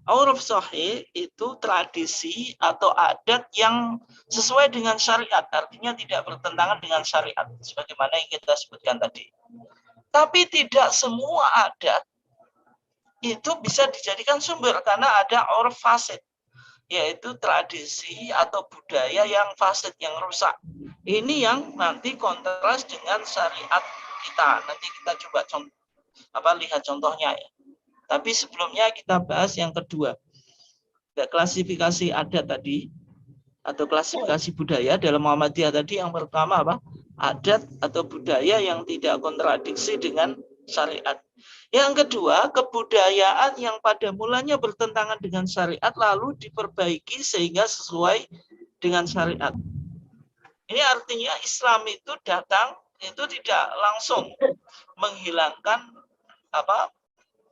Urf sahih itu tradisi atau adat yang sesuai dengan syariat, artinya tidak bertentangan dengan syariat, sebagaimana yang kita sebutkan tadi. Tapi tidak semua adat itu bisa dijadikan sumber karena ada urf fasid, yaitu tradisi atau budaya yang fasid, yang rusak. Ini yang nanti kontras dengan syariat kita. Nanti kita coba lihat contohnya ya. Tapi sebelumnya kita bahas yang kedua. Klasifikasi adat tadi atau klasifikasi budaya dalam Muhammadiyah tadi, yang pertama apa? Adat atau budaya yang tidak kontradiksi dengan syariat. Yang kedua, kebudayaan yang pada mulanya bertentangan dengan syariat lalu diperbaiki sehingga sesuai dengan syariat. Ini artinya Islam itu datang itu tidak langsung menghilangkan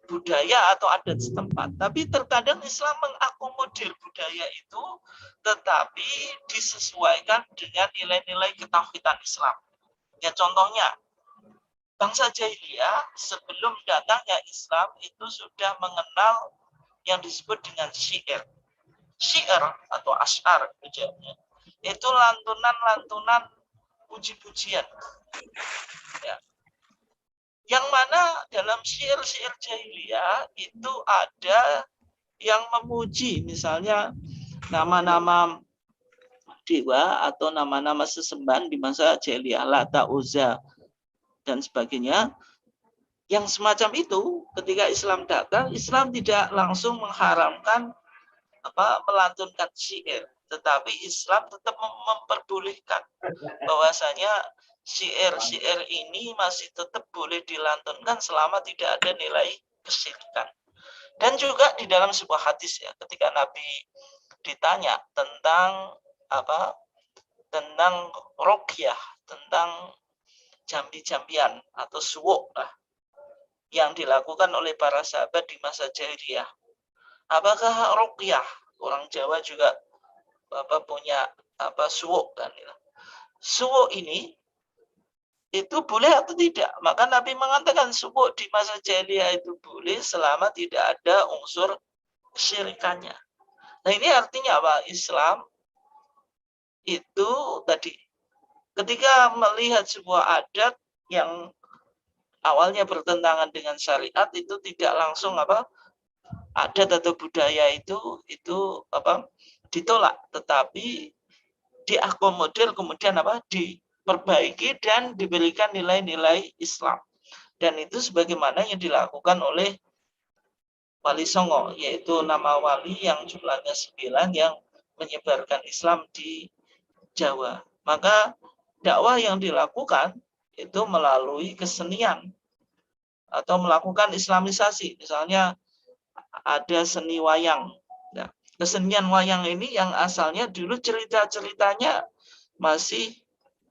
budaya atau adat setempat, tapi terkadang Islam mengakomodir budaya itu tetapi disesuaikan dengan nilai-nilai ketauhidan Islam. Ya, contohnya bangsa jahiliyah sebelum datangnya Islam itu sudah mengenal yang disebut dengan syair. Syair atau asyar itu lantunan-lantunan puji-pujian. Ya. Yang mana dalam syair-syair jahiliyah itu ada yang memuji, misalnya nama-nama dewa atau nama-nama sesembahan di masa jahiliyah, Lata, Uzza, dan sebagainya. Yang semacam itu, ketika Islam datang, Islam tidak langsung mengharamkan melantunkan syair, tetapi Islam tetap memperbolehkan bahwasanya syair-syair ini masih tetap boleh dilantunkan selama tidak ada nilai kesyirikan. Dan juga di dalam sebuah hadis ya, ketika Nabi ditanya tentang tentang ruqyah, tentang jambi-jambian atau suwuk lah yang dilakukan oleh para sahabat di masa jahiliyah. Apakah ruqyah, orang Jawa juga punya suwuk kan? Suwuk ini itu boleh atau tidak? Maka Nabi mengatakan suwuk di masa jahiliyah itu boleh selama tidak ada unsur kesyirikannya. Nah ini artinya apa? Islam itu tadi ketika melihat sebuah adat yang awalnya bertentangan dengan syariat itu tidak langsung adat atau budaya itu ditolak, tetapi diakomodir kemudian diperbaiki dan diberikan nilai-nilai Islam. Dan itu sebagaimana yang dilakukan oleh Wali Songo, yaitu nama wali yang jumlahnya 9 yang menyebarkan Islam di Jawa. Maka dakwah yang dilakukan itu melalui kesenian atau melakukan islamisasi. Misalnya ada seni wayang. Nah, kesenian wayang ini yang asalnya dulu cerita-ceritanya masih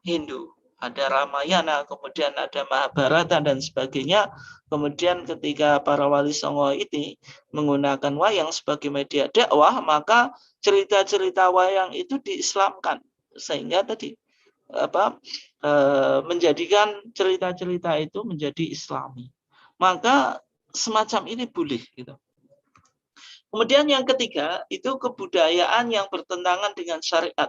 Hindu. Ada Ramayana, kemudian ada Mahabharata dan sebagainya. Kemudian ketika para wali songo ini menggunakan wayang sebagai media dakwah, maka cerita-cerita wayang itu diislamkan sehingga tadi menjadikan cerita-cerita itu menjadi Islami. Maka semacam ini boleh gitu. Kemudian yang ketiga itu kebudayaan yang bertentangan dengan syariat.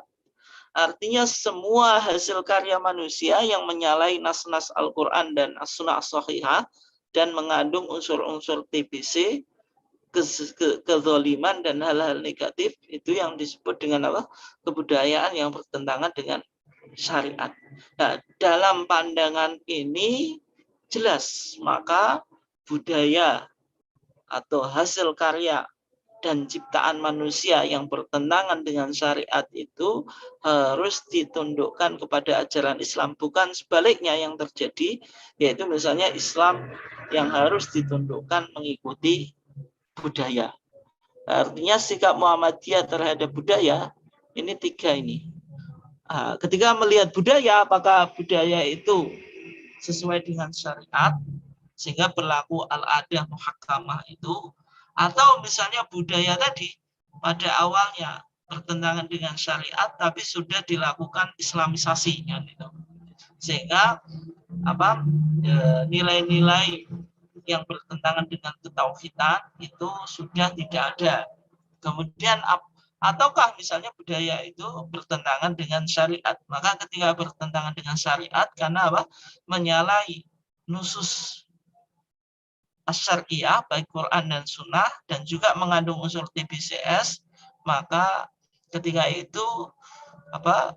Artinya semua hasil karya manusia yang menyalahi nas-nas Al-Quran dan As-Sunnah As-Sahihah dan mengandung unsur-unsur TBC, kezaliman dan hal-hal negatif, itu yang disebut dengan kebudayaan yang bertentangan dengan syariat. Nah, dalam pandangan ini jelas, maka budaya atau hasil karya dan ciptaan manusia yang bertentangan dengan syariat itu harus ditundukkan kepada ajaran Islam, bukan sebaliknya yang terjadi, yaitu misalnya Islam yang harus ditundukkan mengikuti budaya. Artinya sikap Muhammadiyah terhadap budaya ini tiga ini. Ketika melihat budaya, apakah budaya itu sesuai dengan syariat sehingga berlaku al-adah muhakkamah itu, atau misalnya budaya tadi pada awalnya bertentangan dengan syariat tapi sudah dilakukan islamisasi gitu. Sehingga nilai-nilai yang bertentangan dengan ketauhidan itu sudah tidak ada. Kemudian ataukah misalnya budaya itu bertentangan dengan syariat, maka ketika bertentangan dengan syariat karena menyalahi nusus Asy-Syar'iyyah baik Quran dan Sunnah dan juga mengandung unsur TBCS, maka ketika itu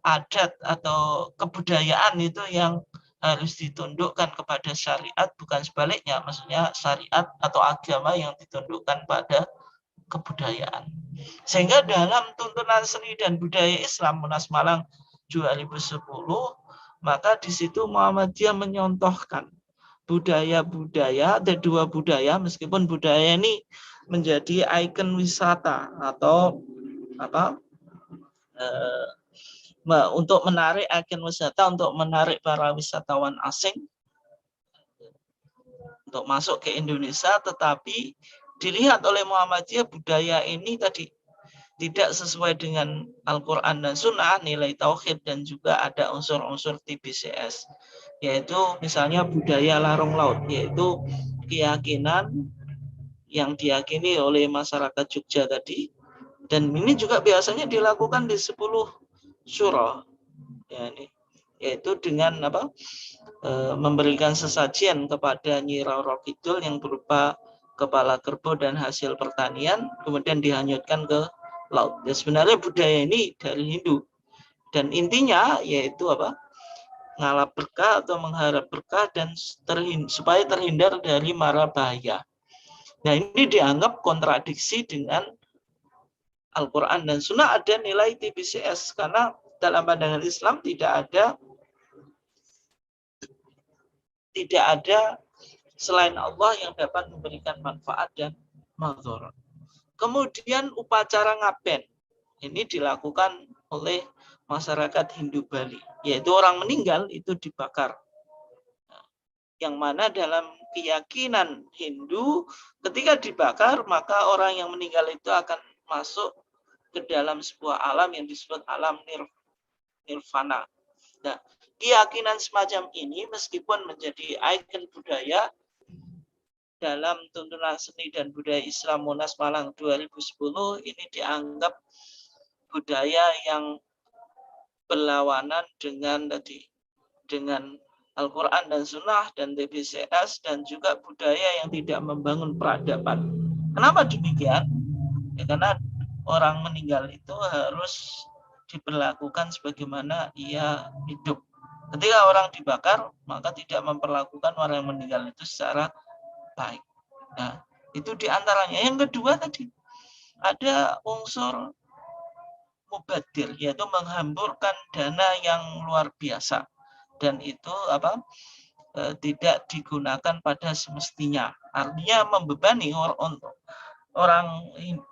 adat atau kebudayaan itu yang harus ditundukkan kepada syariat, bukan sebaliknya, maksudnya syariat atau agama yang ditundukkan pada kebudayaan. Sehingga dalam tuntunan seni dan budaya Islam Munas Malang 2010, maka di situ Muhammadiyah menyontohkan budaya-budaya, ada dua budaya, meskipun budaya ini menjadi ikon wisata atau untuk menarik ikon wisata, untuk menarik para wisatawan asing untuk masuk ke Indonesia, tetapi dilihat oleh Muhammadiyah budaya ini tadi tidak sesuai dengan Al-Quran dan Sunnah, nilai tauhid dan juga ada unsur-unsur TBCS, yaitu misalnya budaya larung laut, yaitu keyakinan yang diyakini oleh masyarakat Jogja tadi, dan ini juga biasanya dilakukan di 10 syuro, yaitu dengan memberikan sesajian kepada Nyi Roro Kidul yang berupa kepala kerbau dan hasil pertanian, kemudian dihanyutkan ke laut. Ya, sebenarnya budaya ini dari Hindu dan intinya yaitu ngalap berkah atau mengharap berkah dan supaya terhindar dari mara bahaya. Nah, ini dianggap kontradiksi dengan Al-Quran dan Sunnah, ada nilai TBCS karena dalam pandangan Islam tidak ada selain Allah yang dapat memberikan manfaat dan madharat. Kemudian upacara ngaben ini dilakukan oleh masyarakat Hindu Bali, yaitu orang meninggal itu dibakar. Yang mana dalam keyakinan Hindu, ketika dibakar maka orang yang meninggal itu akan masuk ke dalam sebuah alam yang disebut alam nirvana. Nah, keyakinan semacam ini meskipun menjadi ikon budaya dalam tuntunan seni dan budaya Islam Monas Malang 2010, ini dianggap budaya yang berlawanan dengan Al-Quran dan Sunnah dan TBCS, dan juga budaya yang tidak membangun peradaban. Kenapa demikian? Ya, karena orang meninggal itu harus diperlakukan sebagaimana ia hidup. Ketika orang dibakar, maka tidak memperlakukan orang yang meninggal itu secara baik. Nah, itu diantaranya. Yang kedua tadi, ada unsur mubadir, yaitu menghamburkan dana yang luar biasa. Dan itu tidak digunakan pada semestinya. Artinya membebani orang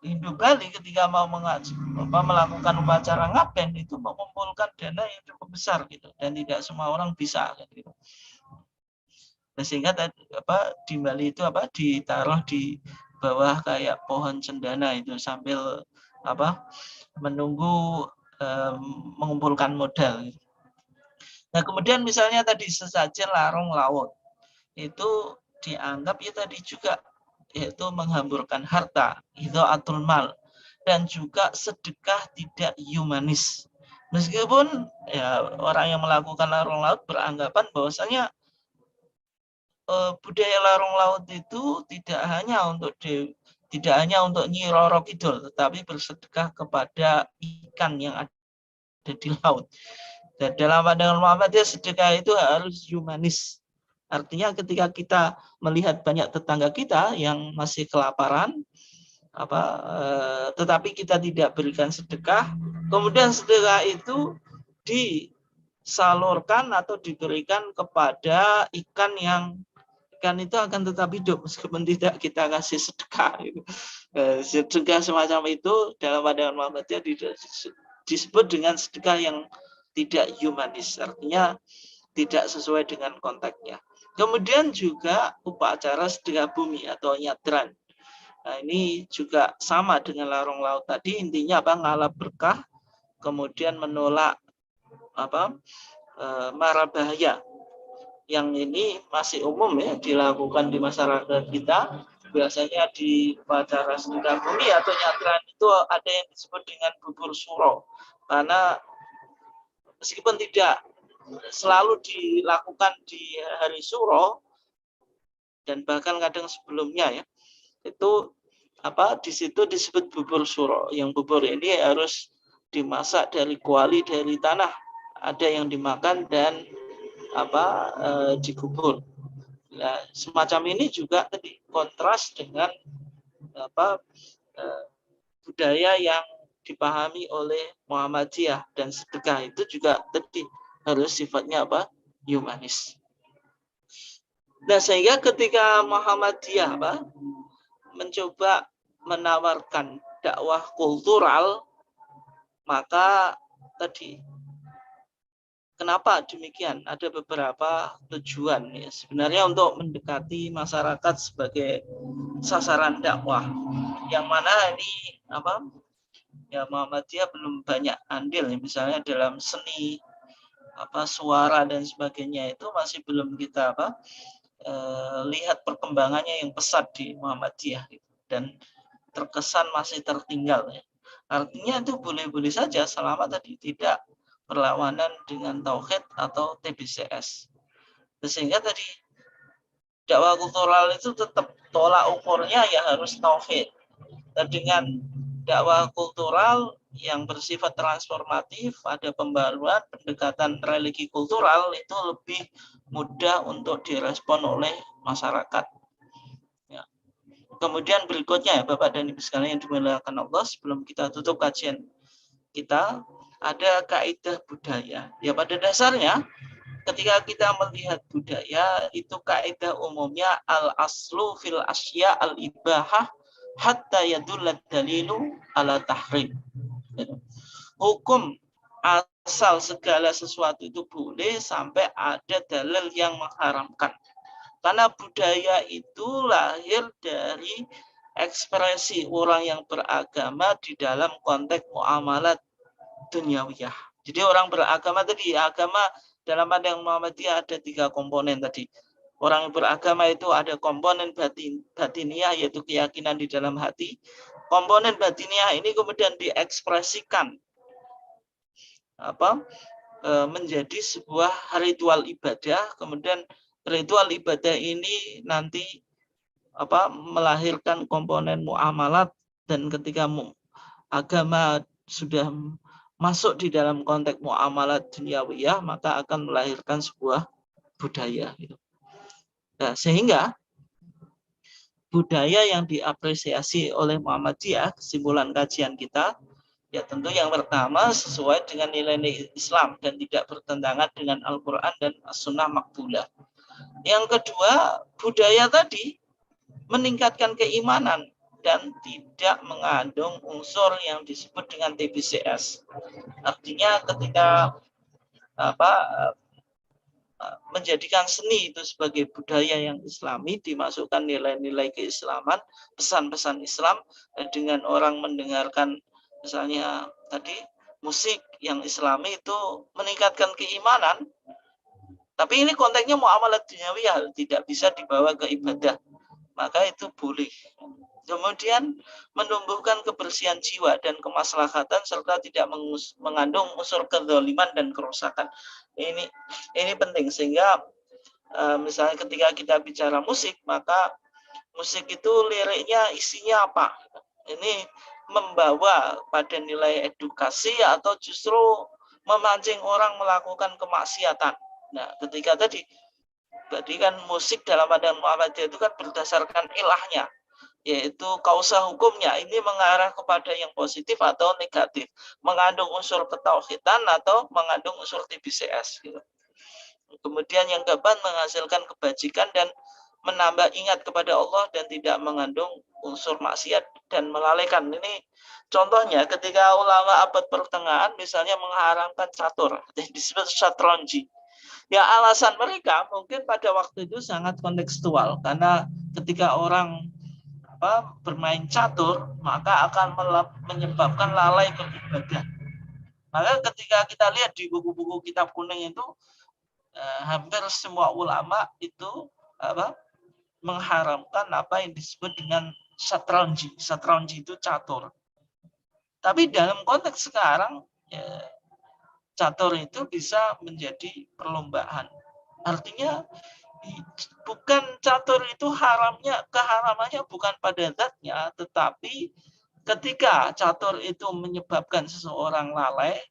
Hindu Bali ketika mau melakukan upacara ngaben itu mengumpulkan dana yang cukup besar gitu, dan tidak semua orang bisa gitu. Sehingga di Bali itu ditaruh di bawah kayak pohon cendana itu sambil menunggu mengumpulkan modal. Nah, kemudian misalnya tadi sesajen larung laut itu dianggap ya tadi juga, yaitu menghamburkan harta, itu atul mal, dan juga sedekah tidak humanis. Meskipun ya orang yang melakukan larung laut beranggapan bahwasanya budaya larung laut itu tidak hanya untuk Nyi Roro Kidul, tetapi bersedekah kepada ikan yang ada di laut. Dan dalam pandangan Muhammadiyah, sedekah itu harus humanis. Artinya ketika kita melihat banyak tetangga kita yang masih kelaparan, tetapi kita tidak berikan sedekah, kemudian sedekah itu disalurkan atau diberikan kepada ikan itu akan tetap hidup meskipun tidak kita kasih sedekah. Sedekah semacam itu dalam pandangan Muhammadiyah disebut dengan sedekah yang tidak humanis, artinya tidak sesuai dengan konteksnya. Kemudian juga upacara sedekah bumi atau nyadran. Nah, ini juga sama dengan larung laut tadi, intinya ngalap berkah, kemudian menolak mara bahaya. Yang ini masih umum ya dilakukan di masyarakat kita. Biasanya di upacara sedekah bumi atau nyadran itu ada yang disebut dengan bubur suro, karena meskipun tidak selalu dilakukan di hari suro dan bahkan kadang sebelumnya ya, itu di situ disebut bubur suro. Yang bubur ini harus dimasak dari kuali dari tanah, ada yang dimakan dan dikubur. Nah, semacam ini juga tadi kontras dengan budaya yang dipahami oleh Muhammadiyah, dan sedekah itu juga tadi harus sifatnya humanis. Nah, sehingga ketika Muhammadiyah mencoba menawarkan dakwah kultural, maka tadi kenapa demikian? Ada beberapa tujuan ya. Sebenarnya untuk mendekati masyarakat sebagai sasaran dakwah, yang mana ini ya Muhammadiyah belum banyak andil, misalnya dalam seni suara dan sebagainya, itu masih belum kita lihat perkembangannya yang pesat di Muhammadiyah gitu. Dan terkesan masih tertinggal ya. Artinya itu boleh-boleh saja selama tadi tidak berlawanan dengan tauhid atau TBCS. Sehingga tadi dakwah kultural itu tetap tolak ukurnya ya harus tauhid. Dan dengan dakwah kultural yang bersifat transformatif, ada pembaruan pendekatan religi kultural, itu lebih mudah untuk direspon oleh masyarakat. Ya. Kemudian berikutnya ya Bapak dan Ibu sekalian yang dimuliakan Allah, sebelum kita tutup kajian kita, ada kaidah budaya. Ya pada dasarnya ketika kita melihat budaya itu kaidah umumnya al aslu fil asya al ibahah hatta yadullad dalilu ala tahrim. Hukum asal segala sesuatu itu boleh sampai ada dalil yang mengharamkan. Karena budaya itu lahir dari ekspresi orang yang beragama di dalam konteks muamalat duniawiyah. Jadi orang beragama tadi, agama dalam pandang Muhammadiyah ada 3 komponen tadi. Orang yang beragama itu ada komponen batiniah, yaitu keyakinan di dalam hati. Komponen batiniah ini kemudian diekspresikan menjadi sebuah ritual ibadah. Kemudian ritual ibadah ini nanti melahirkan komponen muamalat, dan ketika agama sudah masuk di dalam konteks muamalat duniawiyah maka akan melahirkan sebuah budaya gitu. Nah, sehingga budaya yang diapresiasi oleh Muhammadiyah, kesimpulan kajian kita, ya tentu yang pertama sesuai dengan nilai-nilai Islam dan tidak bertentangan dengan Al-Quran dan As-Sunnah Maqbulah. Yang kedua, budaya tadi meningkatkan keimanan dan tidak mengandung unsur yang disebut dengan TBCS. Artinya ketika menjadikan seni itu sebagai budaya yang islami, dimasukkan nilai-nilai keislaman, pesan-pesan Islam, dengan orang mendengarkan misalnya tadi musik yang islami itu meningkatkan keimanan, tapi ini konteksnya muamalat duniawiyah, tidak bisa dibawa ke ibadah, maka itu boleh. Kemudian menumbuhkan kebersihan jiwa dan kemaslahatan serta tidak mengandung unsur kezaliman dan kerusakan. Ini penting, sehingga misalnya ketika kita bicara musik, maka musik itu liriknya isinya apa? Ini membawa pada nilai edukasi atau justru memancing orang melakukan kemaksiatan. Nah, ketika tadi berarti kan musik dalam pandangan Muhammadiyah itu kan berdasarkan ilahnya, yaitu kausa hukumnya, ini mengarah kepada yang positif atau negatif, mengandung unsur ketauhidan atau mengandung unsur TBCS gitu. Kemudian yang keempat, menghasilkan kebajikan dan menambah ingat kepada Allah dan tidak mengandung unsur maksiat dan melalaikan. Ini contohnya ketika ulama abad pertengahan misalnya mengharamkan catur, disebut syatronji. Ya, alasan mereka mungkin pada waktu itu sangat kontekstual, karena ketika orang bermain catur maka akan menyebabkan lalai beribadah. Maka ketika kita lihat di buku-buku kitab kuning itu hampir semua ulama itu mengharamkan apa yang disebut dengan satranji. Satranji itu catur. Tapi dalam konteks sekarang catur itu bisa menjadi perlombaan. Artinya bukan catur itu keharamannya bukan pada zatnya, tetapi ketika catur itu menyebabkan seseorang lalai,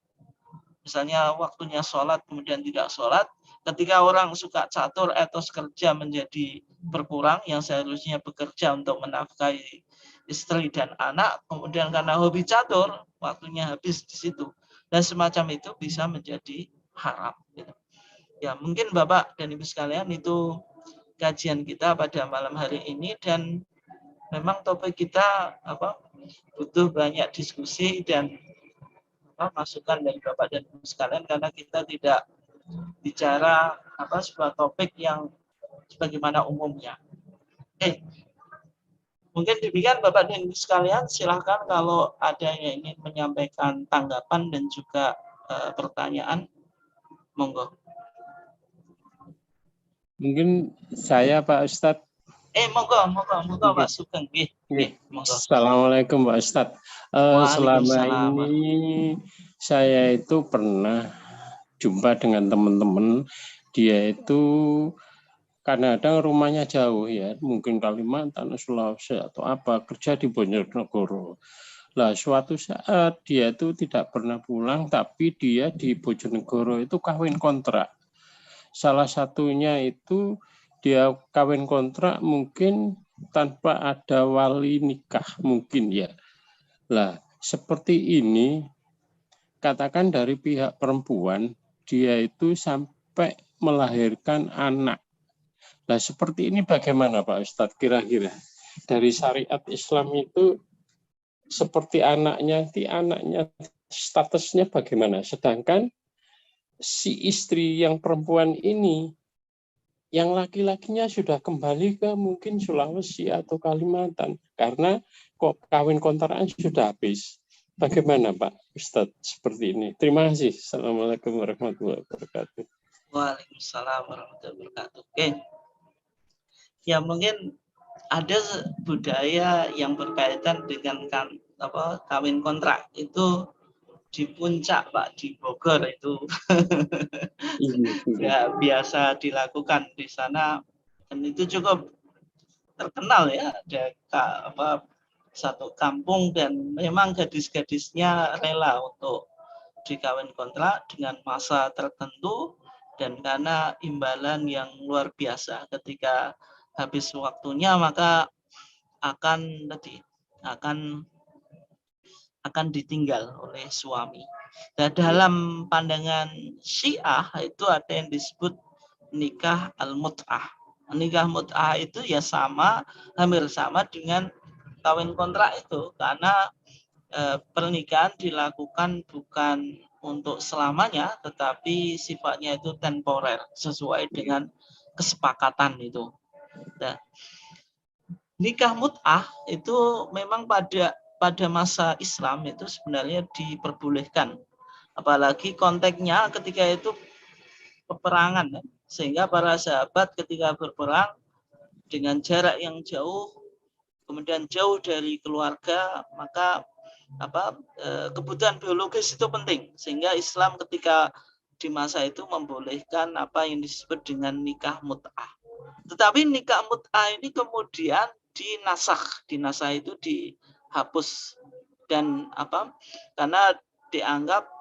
misalnya waktunya sholat kemudian tidak sholat, ketika orang suka catur, etos kerja menjadi berkurang, yang seharusnya bekerja untuk menafkahi istri dan anak, kemudian karena hobi catur, waktunya habis di situ. Dan semacam itu bisa menjadi haram. Ya, mungkin Bapak dan Ibu sekalian, itu kajian kita pada malam hari ini, dan memang topik kita butuh banyak diskusi dan masukan dari Bapak dan Ibu sekalian, karena kita tidak bicara sebuah topik yang sebagaimana umumnya. Mungkin demikian Bapak dan Ibu sekalian, silahkan kalau ada yang ingin menyampaikan tanggapan dan juga pertanyaan, monggo. Mungkin saya Pak Ustadz. Monggo Pak Sugeng. Assalamualaikum Pak Ustadz. Selama ini saya itu pernah jumpa dengan teman-teman, dia itu kadang-kadang rumahnya jauh ya, mungkin Kalimantan, Sulawesi atau apa, kerja di Bojonegoro. Lah suatu saat dia itu tidak pernah pulang, tapi dia di Bojonegoro itu kawin kontrak. Salah satunya itu dia kawin kontrak mungkin tanpa ada wali nikah mungkin ya. Lah seperti ini, katakan dari pihak perempuan, dia itu sampai melahirkan anak. Nah, seperti ini bagaimana Pak Ustadz kira-kira? Dari syariat Islam itu seperti anaknya statusnya bagaimana? Sedangkan si istri yang perempuan ini, yang laki-lakinya sudah kembali ke mungkin Sulawesi atau Kalimantan. Karena kok kawin kontrakan sudah habis. Bagaimana Pak Ustadz seperti ini? Terima kasih. Assalamualaikum warahmatullahi wabarakatuh. Waalaikumsalam warahmatullahi wabarakatuh. Oke. Ya mungkin ada budaya yang berkaitan dengan kawin kontrak itu di puncak Pak, di Bogor itu ya biasa dilakukan di sana, dan itu cukup terkenal ya, ada satu kampung dan memang gadis-gadisnya rela untuk dikawin kontrak dengan masa tertentu, dan karena imbalan yang luar biasa ketika habis waktunya maka akan ditinggal oleh suami. Dan dalam pandangan Syiah itu ada yang disebut nikah al-mut'ah. Nikah mut'ah itu ya hampir sama dengan kawin kontrak itu, karena pernikahan dilakukan bukan untuk selamanya, tetapi sifatnya itu temporer sesuai dengan kesepakatan itu. Nah, nikah mut'ah itu memang pada masa Islam itu sebenarnya diperbolehkan, apalagi konteksnya ketika itu peperangan, sehingga para sahabat ketika berperang dengan jarak yang jauh, kemudian jauh dari keluarga, maka kebutuhan biologis itu penting, sehingga Islam ketika di masa itu membolehkan apa yang disebut dengan nikah mut'ah. Tetapi nikah mut'ah ini kemudian dinasakh itu dihapus, dan karena dianggap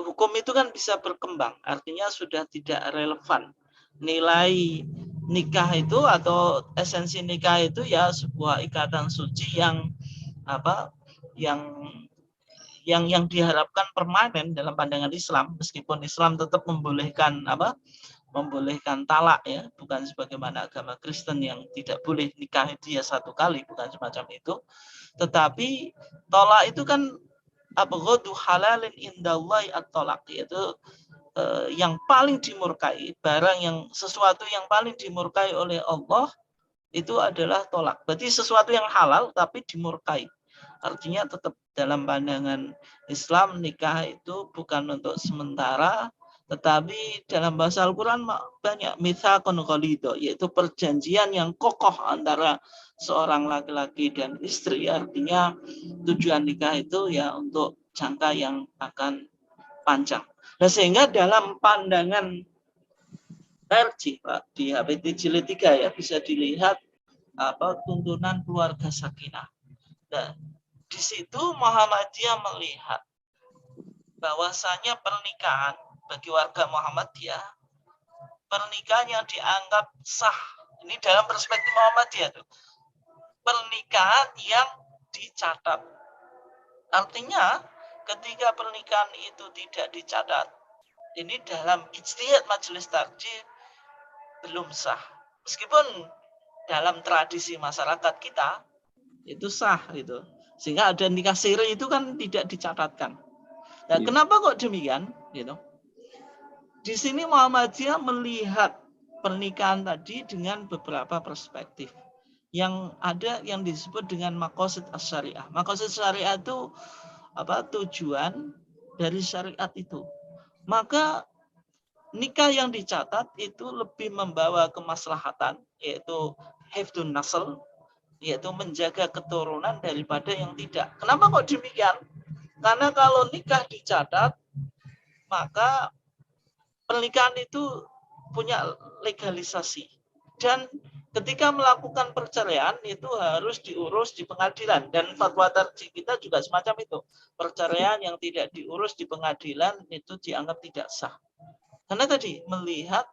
hukum itu kan bisa berkembang, artinya sudah tidak relevan. Nilai nikah itu atau esensi nikah itu ya sebuah ikatan suci yang diharapkan permanen dalam pandangan Islam, meskipun Islam tetap membolehkan talak ya, bukan sebagaimana agama Kristen yang tidak boleh nikah itu ya satu kali, bukan semacam itu. Tetapi tolak itu kan abghadu halalin indallahi at-talaq, yaitu yang paling dimurkai, sesuatu yang paling dimurkai oleh Allah itu adalah tolak. Berarti sesuatu yang halal tapi dimurkai. Artinya tetap dalam pandangan Islam nikah itu bukan untuk sementara, tetapi dalam bahasa Al-Quran banyak mitsaqun ghalidha, yaitu perjanjian yang kokoh antara seorang laki-laki dan istri. Artinya tujuan nikah itu ya untuk jangka yang akan panjang. Nah, sehingga dalam pandangan RJ Pak, di HPT jilid 3 ya bisa dilihat tuntunan keluarga sakinah. Nah, di situ Muhammadiyah melihat bahwasanya pernikahan bagi warga Muhammadiyah, pernikahan yang dianggap sah, ini dalam perspektif Muhammadiyah tuh, pernikahan yang dicatat. Artinya ketika pernikahan itu tidak dicatat, ini dalam ijtihad majelis tarjih belum sah. Meskipun dalam tradisi masyarakat kita itu sah gitu. Sehingga ada nikah siri itu kan tidak dicatatkan. Nah, kenapa kok demikian? Gitu. Di sini Muhammadiyah melihat pernikahan tadi dengan beberapa perspektif. Yang ada yang disebut dengan maqasid as-syariah. Maqasid syariah itu tujuan dari syariat itu. Maka nikah yang dicatat itu lebih membawa kemaslahatan, yaitu hifdzun nasl, yaitu menjaga keturunan daripada yang tidak. Kenapa kok demikian? Karena kalau nikah dicatat, maka pernikahan itu punya legalisasi. Dan ketika melakukan perceraian itu harus diurus di pengadilan, dan fatwa tarjih kita juga semacam itu. Perceraian yang tidak diurus di pengadilan itu dianggap tidak sah. Karena tadi melihat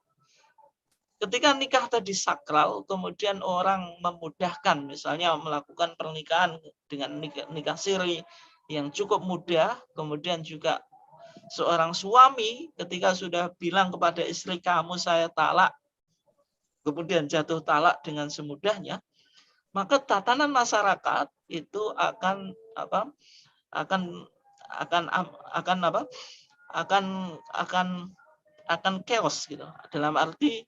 ketika nikah tadi sakral, kemudian orang memudahkan, misalnya melakukan pernikahan dengan nikah siri yang cukup mudah, kemudian juga seorang suami ketika sudah bilang kepada istri kamu saya talak, kemudian jatuh talak dengan semudahnya, maka tatanan masyarakat itu akan apa? akan chaos gitu. Dalam arti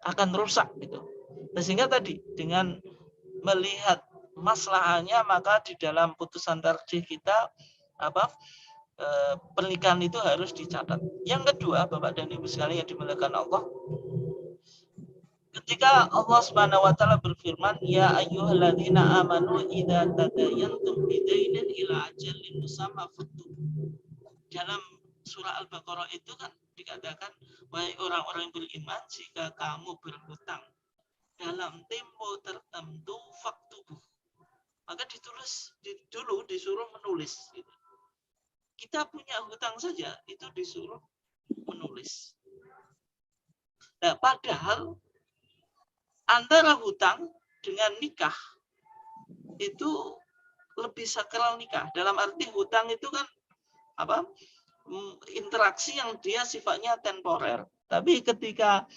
akan rusak gitu. Sehingga tadi dengan melihat masalahnya, maka di dalam putusan tarjih kita pernikahan itu harus dicatat. Yang kedua, Bapak dan Ibu sekalian yang dimuliakan Allah, ketika Allah Subhanahu wa taala berfirman, ya ayyuhalladzina amanu idza tadayantum bidainin ila ajalin musamma faktubu. Dalam surah Al-Baqarah itu kan dikatakan, wahai orang-orang yang beriman, jika kamu berhutang dalam tempo tertentu faktubu, maka dulu disuruh menulis gitu. Kita punya hutang saja itu disuruh menulis. Nah, padahal antara hutang dengan nikah itu lebih sakral nikah. Dalam arti hutang itu kan interaksi yang dia sifatnya temporer. Tapi ketika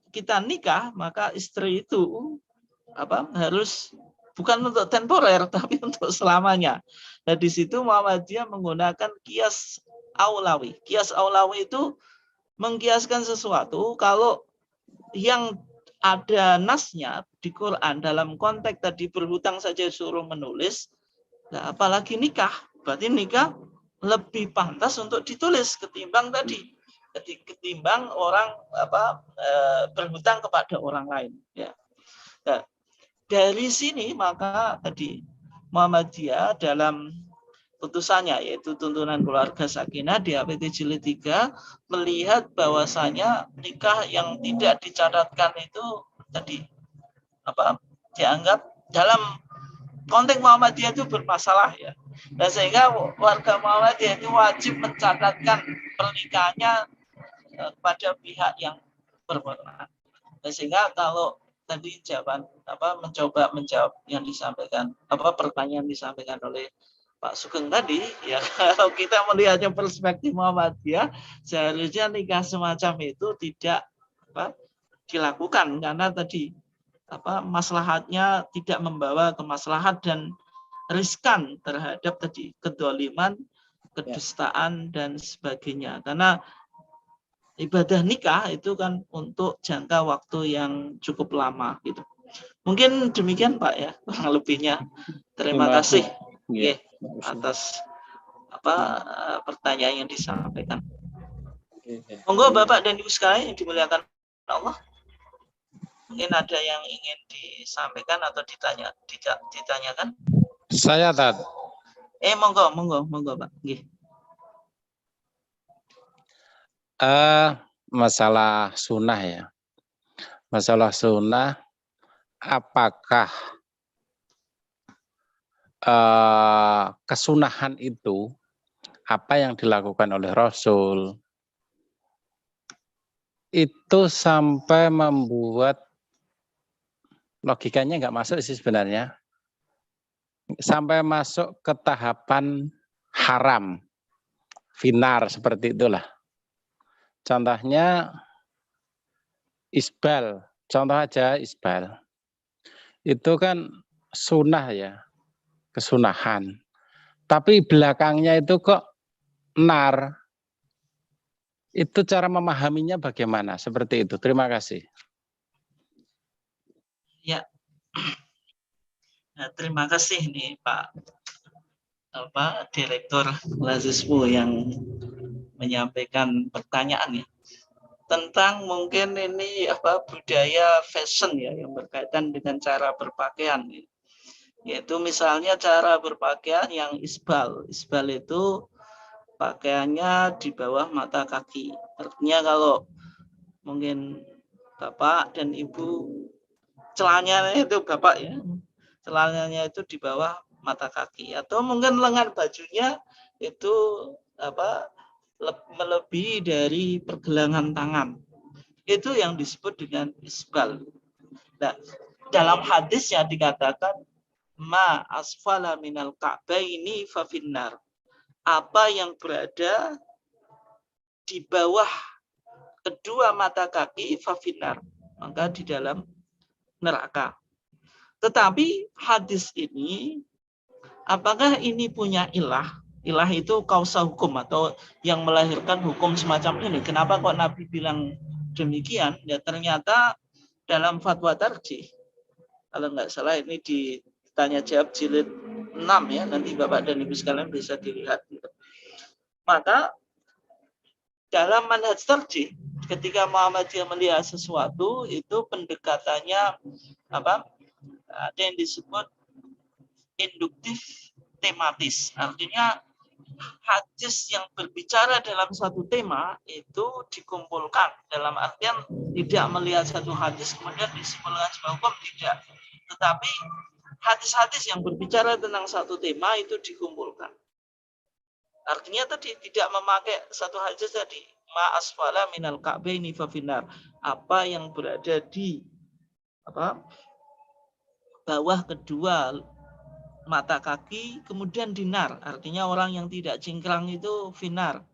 kita nikah, maka istri itu harus bukan untuk temporer tapi untuk selamanya. Nah, di situ Muhammadiyah menggunakan kias aulawi. Kias aulawi itu mengkiaskan sesuatu kalau yang ada nasnya di Quran dalam konteks tadi berhutang saja suruh menulis, nah apalagi nikah. Berarti nikah lebih pantas untuk ditulis ketimbang orang berhutang kepada orang lain. Ya. Nah, dari sini maka tadi Muhammadiyah dalam putusannya yaitu tuntunan keluarga sakinah di APT Jilid 3 melihat bahwasanya nikah yang tidak dicatatkan itu tadi dianggap dalam konteks Muhammadiyah itu bermasalah ya. Dan sehingga warga Muhammadiyah itu wajib mencatatkan pernikahannya kepada pihak yang berwenang. Dan sehingga kalau tadi mencoba menjawab yang disampaikan pertanyaan disampaikan oleh Pak Sugeng tadi, ya kalau kita melihatnya perspektif Muhammadiyah, seharusnya nikah semacam itu tidak dilakukan karena tadi maslahatnya tidak membawa kemaslahat dan riskan terhadap tadi kedoliman, kedustaan dan sebagainya. Karena ibadah nikah itu kan untuk jangka waktu yang cukup lama gitu. Mungkin demikian Pak ya, kurang lebihnya. Terima kasih atas pertanyaan yang disampaikan. Monggo Bapak dan Ibu sekalian yang dimuliakan Allah. Mungkin ada yang ingin disampaikan atau ditanyakan? Saya Tat. Monggo Pak. Nggih. Masalah sunnah ya. Masalah sunnah, apakah kesunahan itu apa yang dilakukan oleh Rasul itu sampai membuat logikanya nggak masuk sih sebenarnya, sampai masuk ke tahapan haram, finar seperti itulah. Contohnya isbal, contoh aja isbal. Itu kan sunnah ya, kesunahan. Tapi belakangnya itu kok nar. Itu cara memahaminya bagaimana? Seperti itu. Terima kasih. Ya. Nah, terima kasih nih Pak Direktur Lazismu yang menyampaikan pertanyaan ya tentang mungkin ini budaya fashion ya yang berkaitan dengan cara berpakaian ya. Yaitu misalnya cara berpakaian yang isbal itu pakaiannya di bawah mata kaki. Artinya kalau mungkin Bapak dan Ibu celananya itu Bapak ya, celananya itu di bawah mata kaki, atau mungkin lengan bajunya itu melebihi dari pergelangan tangan. Itu yang disebut dengan isbal. Nah, dalam hadis yang dikatakan ma asfala minal ka'baini fa finnar. apa yang berada di bawah kedua mata kaki fafinar, maka di dalam neraka. Tetapi hadis ini, apakah ini punya ilah? Ilah itu kausa hukum atau yang melahirkan hukum semacam ini. Kenapa kok Nabi bilang demikian? Ya ternyata dalam fatwa tarjih, kalau nggak salah ini ditanya jawab jilid 6 ya, nanti Bapak dan Ibu sekalian bisa dilihat. Maka dalam manhaj tarjih, ketika Muhammadiyah melihat sesuatu, itu pendekatannya apa? Ada yang disebut induktif tematis. Artinya hadis yang berbicara dalam satu tema itu dikumpulkan, dalam artian tidak melihat satu hadis kemudian disimpulkan sebuah hukum, tidak. Tetapi hadis-hadis yang berbicara tentang satu tema itu dikumpulkan. Artinya tadi tidak memakai satu hadis tadi, ma asfala minal ka'baini fa finnar, apa yang berada di bawah kedua mata kaki kemudian dinar, artinya orang yang tidak cingkrang itu finar,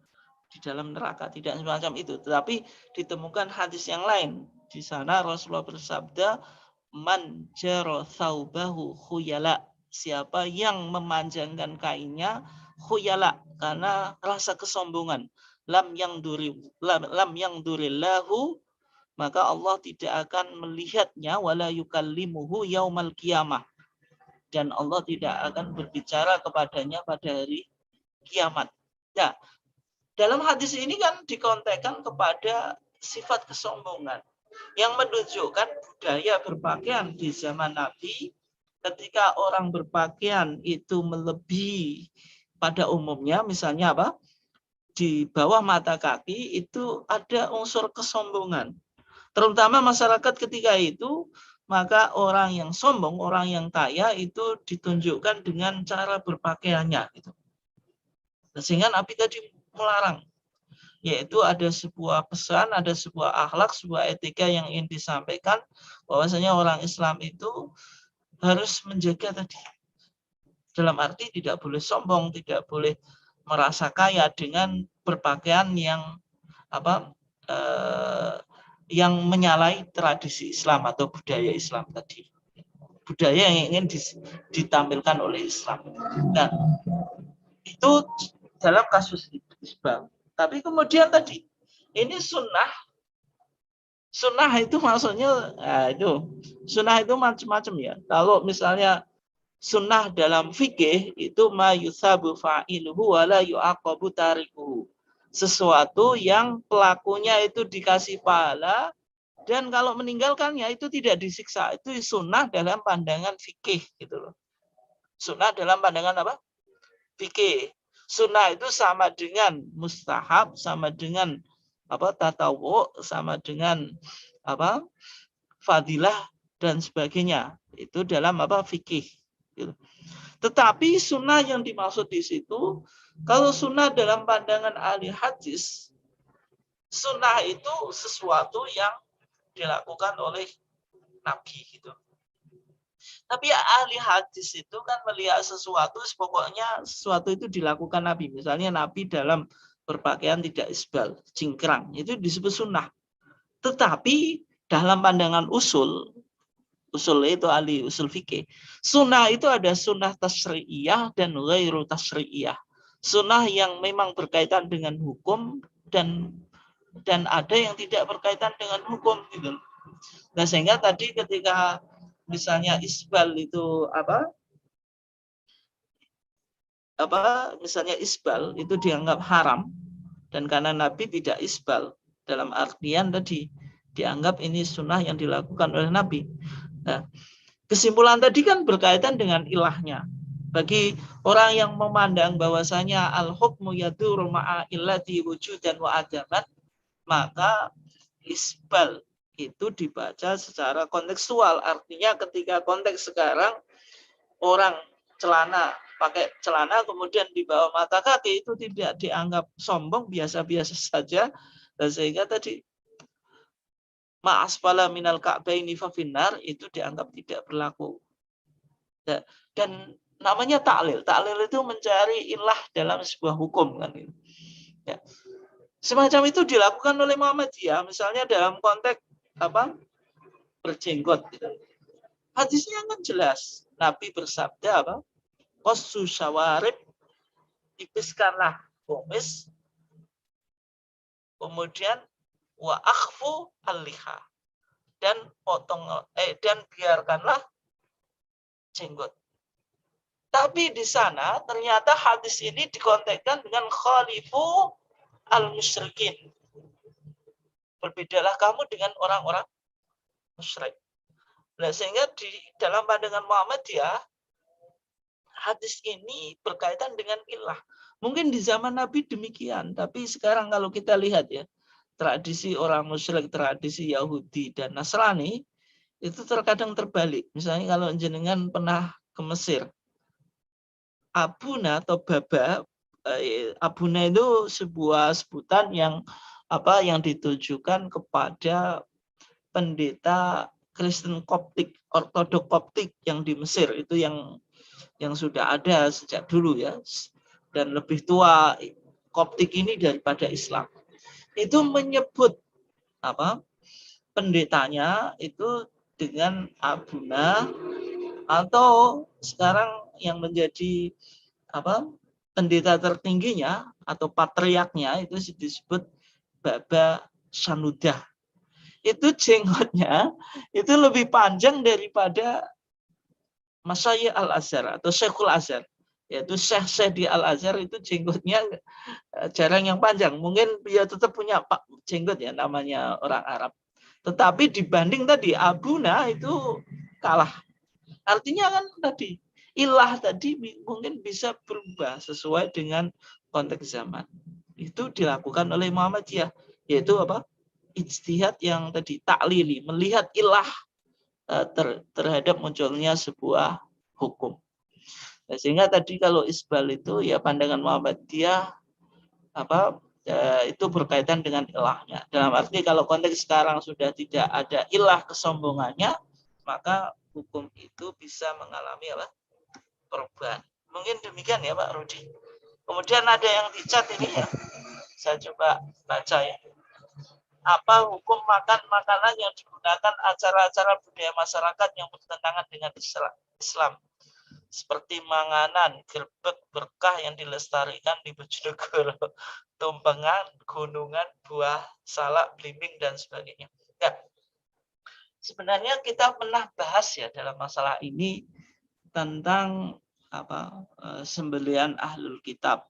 di dalam neraka, tidak semacam itu. Tetapi ditemukan hadis yang lain. Di sana Rasulullah bersabda, man jaro thawbahu khuyala, siapa yang memanjangkan kainnya khuyala, karena rasa kesombongan, lam yang durillahu, maka Allah tidak akan melihatnya, wala yukallimuhu yaumal qiyamah, dan Allah tidak akan berbicara kepadanya pada hari kiamat. Nah, dalam hadis ini kan dikontekkan kepada sifat kesombongan yang menunjukkan budaya berpakaian di zaman Nabi. Ketika orang berpakaian itu melebihi pada umumnya, misalnya apa? Di bawah mata kaki itu ada unsur kesombongan. Terutama masyarakat ketika itu, maka orang yang sombong, orang yang kaya itu ditunjukkan dengan cara berpakaiannya. Gitu. Sehingga Nabi tadi melarang, yaitu ada sebuah pesan, ada sebuah akhlak, sebuah etika yang ingin disampaikan, bahwasanya orang Islam itu harus menjaga tadi. Dalam arti tidak boleh sombong, tidak boleh merasa kaya dengan berpakaian yang yang menyalahi tradisi Islam atau budaya Islam tadi. Budaya yang ingin ditampilkan oleh Islam. Nah, itu dalam kasus isbal. Tapi kemudian tadi, ini sunnah. Sunnah itu maksudnya, sunnah itu macam-macam ya. Kalau misalnya sunnah dalam fikih itu ma yusabu fa'iluhu wa la yu'aqabu tarikuhu. Sesuatu yang pelakunya itu dikasih pahala, dan kalau meninggalkannya itu tidak disiksa. Itu sunnah dalam pandangan fikih gitu loh. Sunnah dalam pandangan apa? Fikih. Sunnah itu sama dengan mustahab, sama dengan tatawu, sama dengan fadilah dan sebagainya. Itu dalam fikih. Gitu. Tetapi sunnah yang dimaksud di situ, kalau sunnah dalam pandangan ahli hadis, sunnah itu sesuatu yang dilakukan oleh Nabi gitu. Tapi ahli hadis itu kan melihat sesuatu, pokoknya sesuatu itu dilakukan Nabi. Misalnya Nabi dalam berpakaian tidak isbal, cingkrang, itu disebut sunnah. Tetapi dalam pandangan usul itu ahli usul fikih, sunnah itu ada sunnah tasri'iyah dan ghairu tasri'iyah. Sunnah yang memang berkaitan dengan hukum dan ada yang tidak berkaitan dengan hukum gitu. Nah, sehingga tadi ketika misalnya isbal itu misalnya isbal itu dianggap haram, dan karena Nabi tidak isbal, dalam artian tadi dianggap ini sunnah yang dilakukan oleh Nabi. Nah, kesimpulan tadi kan berkaitan dengan ilahnya. Bagi orang yang memandang bahwasanya al-hukmu yaduru ma'a illati wujudan wa adaman, maka isbal itu dibaca secara kontekstual. Artinya ketika konteks sekarang orang pakai celana kemudian di bawah mata kaki itu tidak dianggap sombong, biasa-biasa saja. Dan sehingga tadi ma'asfala minal ka'baini fa finnar itu dianggap tidak berlaku. Dan namanya taklil. Taklil itu mencari ilah dalam sebuah hukum kan. Ya. Semacam itu dilakukan oleh Muhammadiyah, misalnya dalam konteks apa berjenggot. Gitu. Hadisnya kan jelas. Nabi bersabda apa? Qassu syawarib, tipiskanlah kumis, kemudian wa akhfu al-liha, dan dan biarkanlah jenggot. Tapi di sana ternyata hadis ini dikontekskan dengan khalifu al-musyrikin. Berbedalah kamu dengan orang-orang musyrik. Nah, sehingga di dalam pandangan Muhammadiyah, hadis ini berkaitan dengan ilah. Mungkin di zaman Nabi demikian, tapi sekarang kalau kita lihat ya, tradisi orang musyrik, tradisi Yahudi dan Nasrani, itu terkadang terbalik. Misalnya kalau jenengan pernah ke Mesir, Abuna atau Baba, Abuna itu sebuah sebutan yang ditujukan kepada pendeta Kristen Koptik, Ortodok Koptik yang di Mesir, itu yang sudah ada sejak dulu ya, dan lebih tua Koptik ini daripada Islam. Itu menyebut pendetanya itu dengan Abuna, atau sekarang yang menjadi pendeta tertingginya atau patriarknya itu disebut Baba Sanudah. Itu jenggotnya itu lebih panjang daripada Masyayikh Al-Azhar atau Syekhul Azhar, yaitu Syekh di Al-Azhar itu jenggotnya jarang yang panjang. Mungkin dia tetap punya jenggot ya, namanya orang Arab. Tetapi dibanding tadi Abuna itu kalah. Artinya kan tadi ilah tadi mungkin bisa berubah sesuai dengan konteks zaman. Itu dilakukan oleh Muhammadiyah, yaitu ijtihad yang tadi taklili, melihat ilah terhadap munculnya sebuah hukum. Nah, sehingga tadi kalau isbal itu ya pandangan Muhammadiyah itu berkaitan dengan ilahnya. Dalam arti kalau konteks sekarang sudah tidak ada ilah kesombongannya, maka hukum itu bisa mengalami perubahan. Mungkin demikian ya Pak Rudi. Kemudian ada yang di chat ini ya, saya coba baca ya. Apa hukum makan makanan yang digunakan acara-acara budaya masyarakat yang bertentangan dengan Islam? Seperti manganan, gerbek, berkah yang dilestarikan di Bojonegoro, tumpengan, gunungan, buah, salak, blimbing, dan sebagainya. Ya, sebenarnya kita pernah bahas ya dalam masalah ini tentang sembelihan ahlul kitab,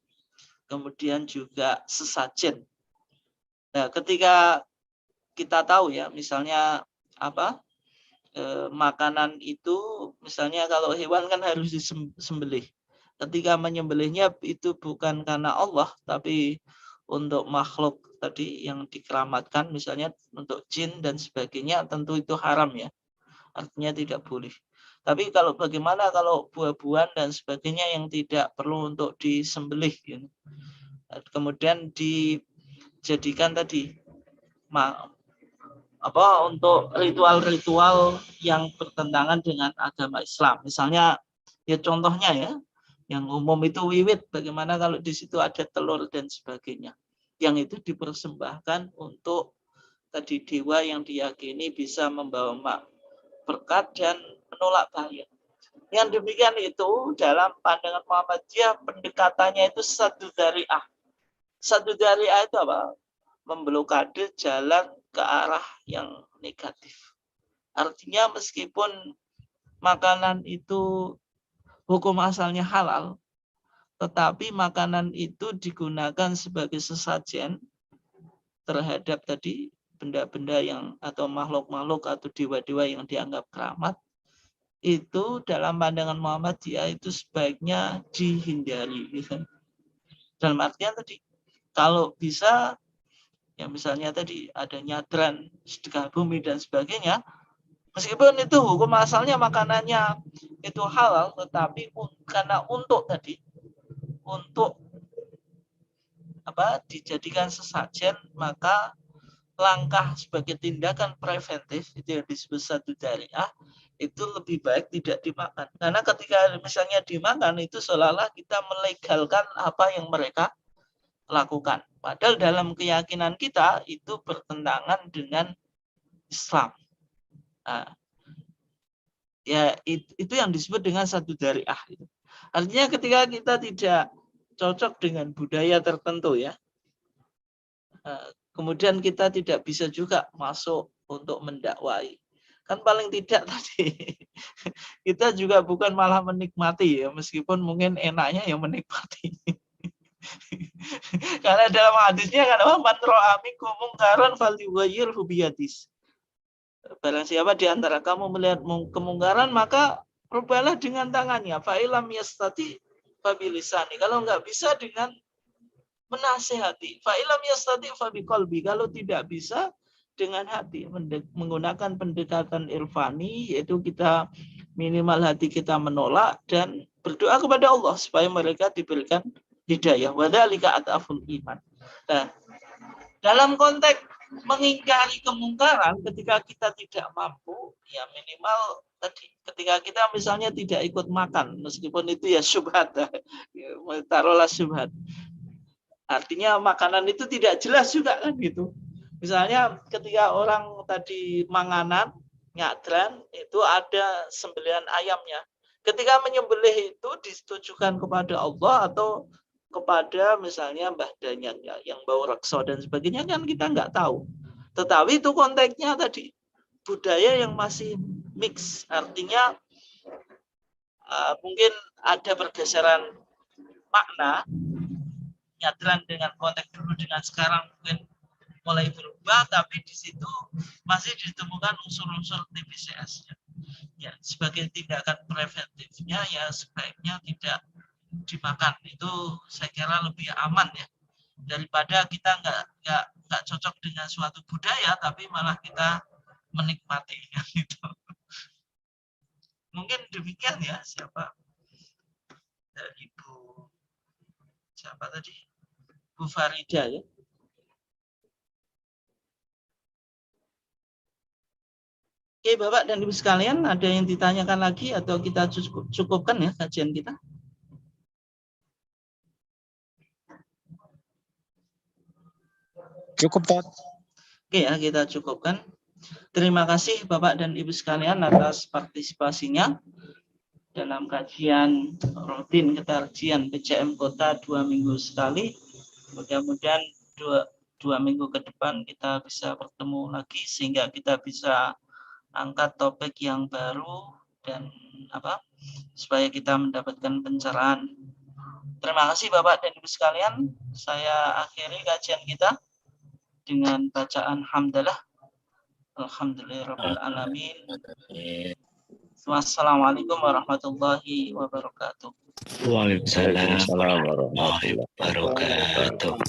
kemudian juga sesajen. Nah, ketika kita tahu ya, misalnya makanan itu, misalnya kalau hewan kan harus disembelih. Ketika menyembelihnya itu bukan karena Allah, tapi untuk makhluk tadi yang dikeramatkan, misalnya untuk jin dan sebagainya, tentu itu haram ya. Artinya tidak boleh. Tapi kalau bagaimana kalau buah-buahan dan sebagainya yang tidak perlu untuk disembelih, gitu. Kemudian dijadikan tadi untuk ritual-ritual yang bertentangan dengan agama Islam. Misalnya ya contohnya ya, yang umum itu wiwit, bagaimana kalau di situ ada telur dan sebagainya. Yang itu dipersembahkan untuk tadi dewa yang diyakini bisa membawa berkat dan menolak bahaya. Yang demikian itu dalam pandangan Muhammadiyah pendekatannya itu satu dariah. Satu dariah itu apa? Memblokade jalan ke arah yang negatif. Artinya meskipun makanan itu hukum asalnya halal, tetapi makanan itu digunakan sebagai sesajen terhadap tadi benda-benda yang atau makhluk-makhluk atau dewa-dewa yang dianggap keramat, itu dalam pandangan Muhammadiyah itu sebaiknya dihindari. Dalam artian tadi, kalau bisa ya misalnya tadi ada nyadran, sedekah bumi dan sebagainya, meskipun itu hukum asalnya makanannya itu halal, tetapi karena untuk dijadikan sesajen, maka langkah sebagai tindakan preventif itu yang disebut satu dariah, itu lebih baik tidak dimakan. Karena ketika misalnya dimakan itu seolah-olah kita melegalkan apa yang mereka lakukan. Padahal dalam keyakinan kita itu bertentangan dengan Islam. Nah, ya itu yang disebut dengan satu dariah. Artinya ketika kita tidak cocok dengan budaya tertentu ya, kemudian kita tidak bisa juga masuk untuk mendakwai. Kan paling tidak tadi kita juga bukan malah menikmati ya, meskipun mungkin enaknya yang menikmati. Karena dalam hadisnya kan man ra'a minkum mungkaran falyughayyirhu biyadihi. Barang siapa di antara kamu melihat kemungkaran maka rubahlah dengan tangannya. Fa ilam yastati fa bilisani. Kalau enggak bisa dengan menasihati. Fa ilam yastati fa biqalbi. Kalau tidak bisa dengan hati, menggunakan pendekatan irfani, yaitu kita minimal hati kita menolak dan berdoa kepada Allah supaya mereka diberikan hidayah. Wadzalika ataful iman. Nah, dalam konteks mengingkari kemungkaran ketika kita tidak mampu, ya minimal tadi ketika kita misalnya tidak ikut makan, meskipun itu ya syubhat, taruhlah syubhat. Artinya makanan itu tidak jelas juga kan gitu. Misalnya ketika orang tadi manganan, nyadran, itu ada sembelihan ayamnya. Ketika menyembelih itu ditujukan kepada Allah atau kepada misalnya Mbah Danyang yang bau rekso dan sebagainya kan kita nggak tahu. Tetapi itu konteksnya tadi budaya yang masih mix, artinya mungkin ada pergeseran makna, nyadran dengan konteks dulu dengan sekarang mungkin mulai berubah, tapi di situ masih ditemukan unsur-unsur TBCS. Ya, sebagai tindakan preventifnya ya sebaiknya tidak dimakan. Itu saya kira lebih aman ya daripada kita nggak cocok dengan suatu budaya tapi malah kita menikmati gitu. Mungkin demikian ya. Siapa dari siapa tadi, Bu Farida ya. Oke Bapak dan Ibu sekalian, ada yang ditanyakan lagi atau kita cukupkan ya kajian kita? Cukup, Pak. Oke ya, kita cukupkan. Terima kasih Bapak dan Ibu sekalian atas partisipasinya dalam kajian rutin kajian PCM Kota 2 minggu sekali. Mudah-mudahan dua minggu ke depan kita bisa bertemu lagi sehingga kita bisa angkat topik yang baru dan supaya kita mendapatkan pencerahan. Terima kasih Bapak dan Ibu sekalian. Saya akhiri kajian kita dengan bacaan hamdalah. Alhamdulillahirabbil alamin. Wassalamualaikum warahmatullahi wabarakatuh. Waalaikumsalam warahmatullahi wabarakatuh.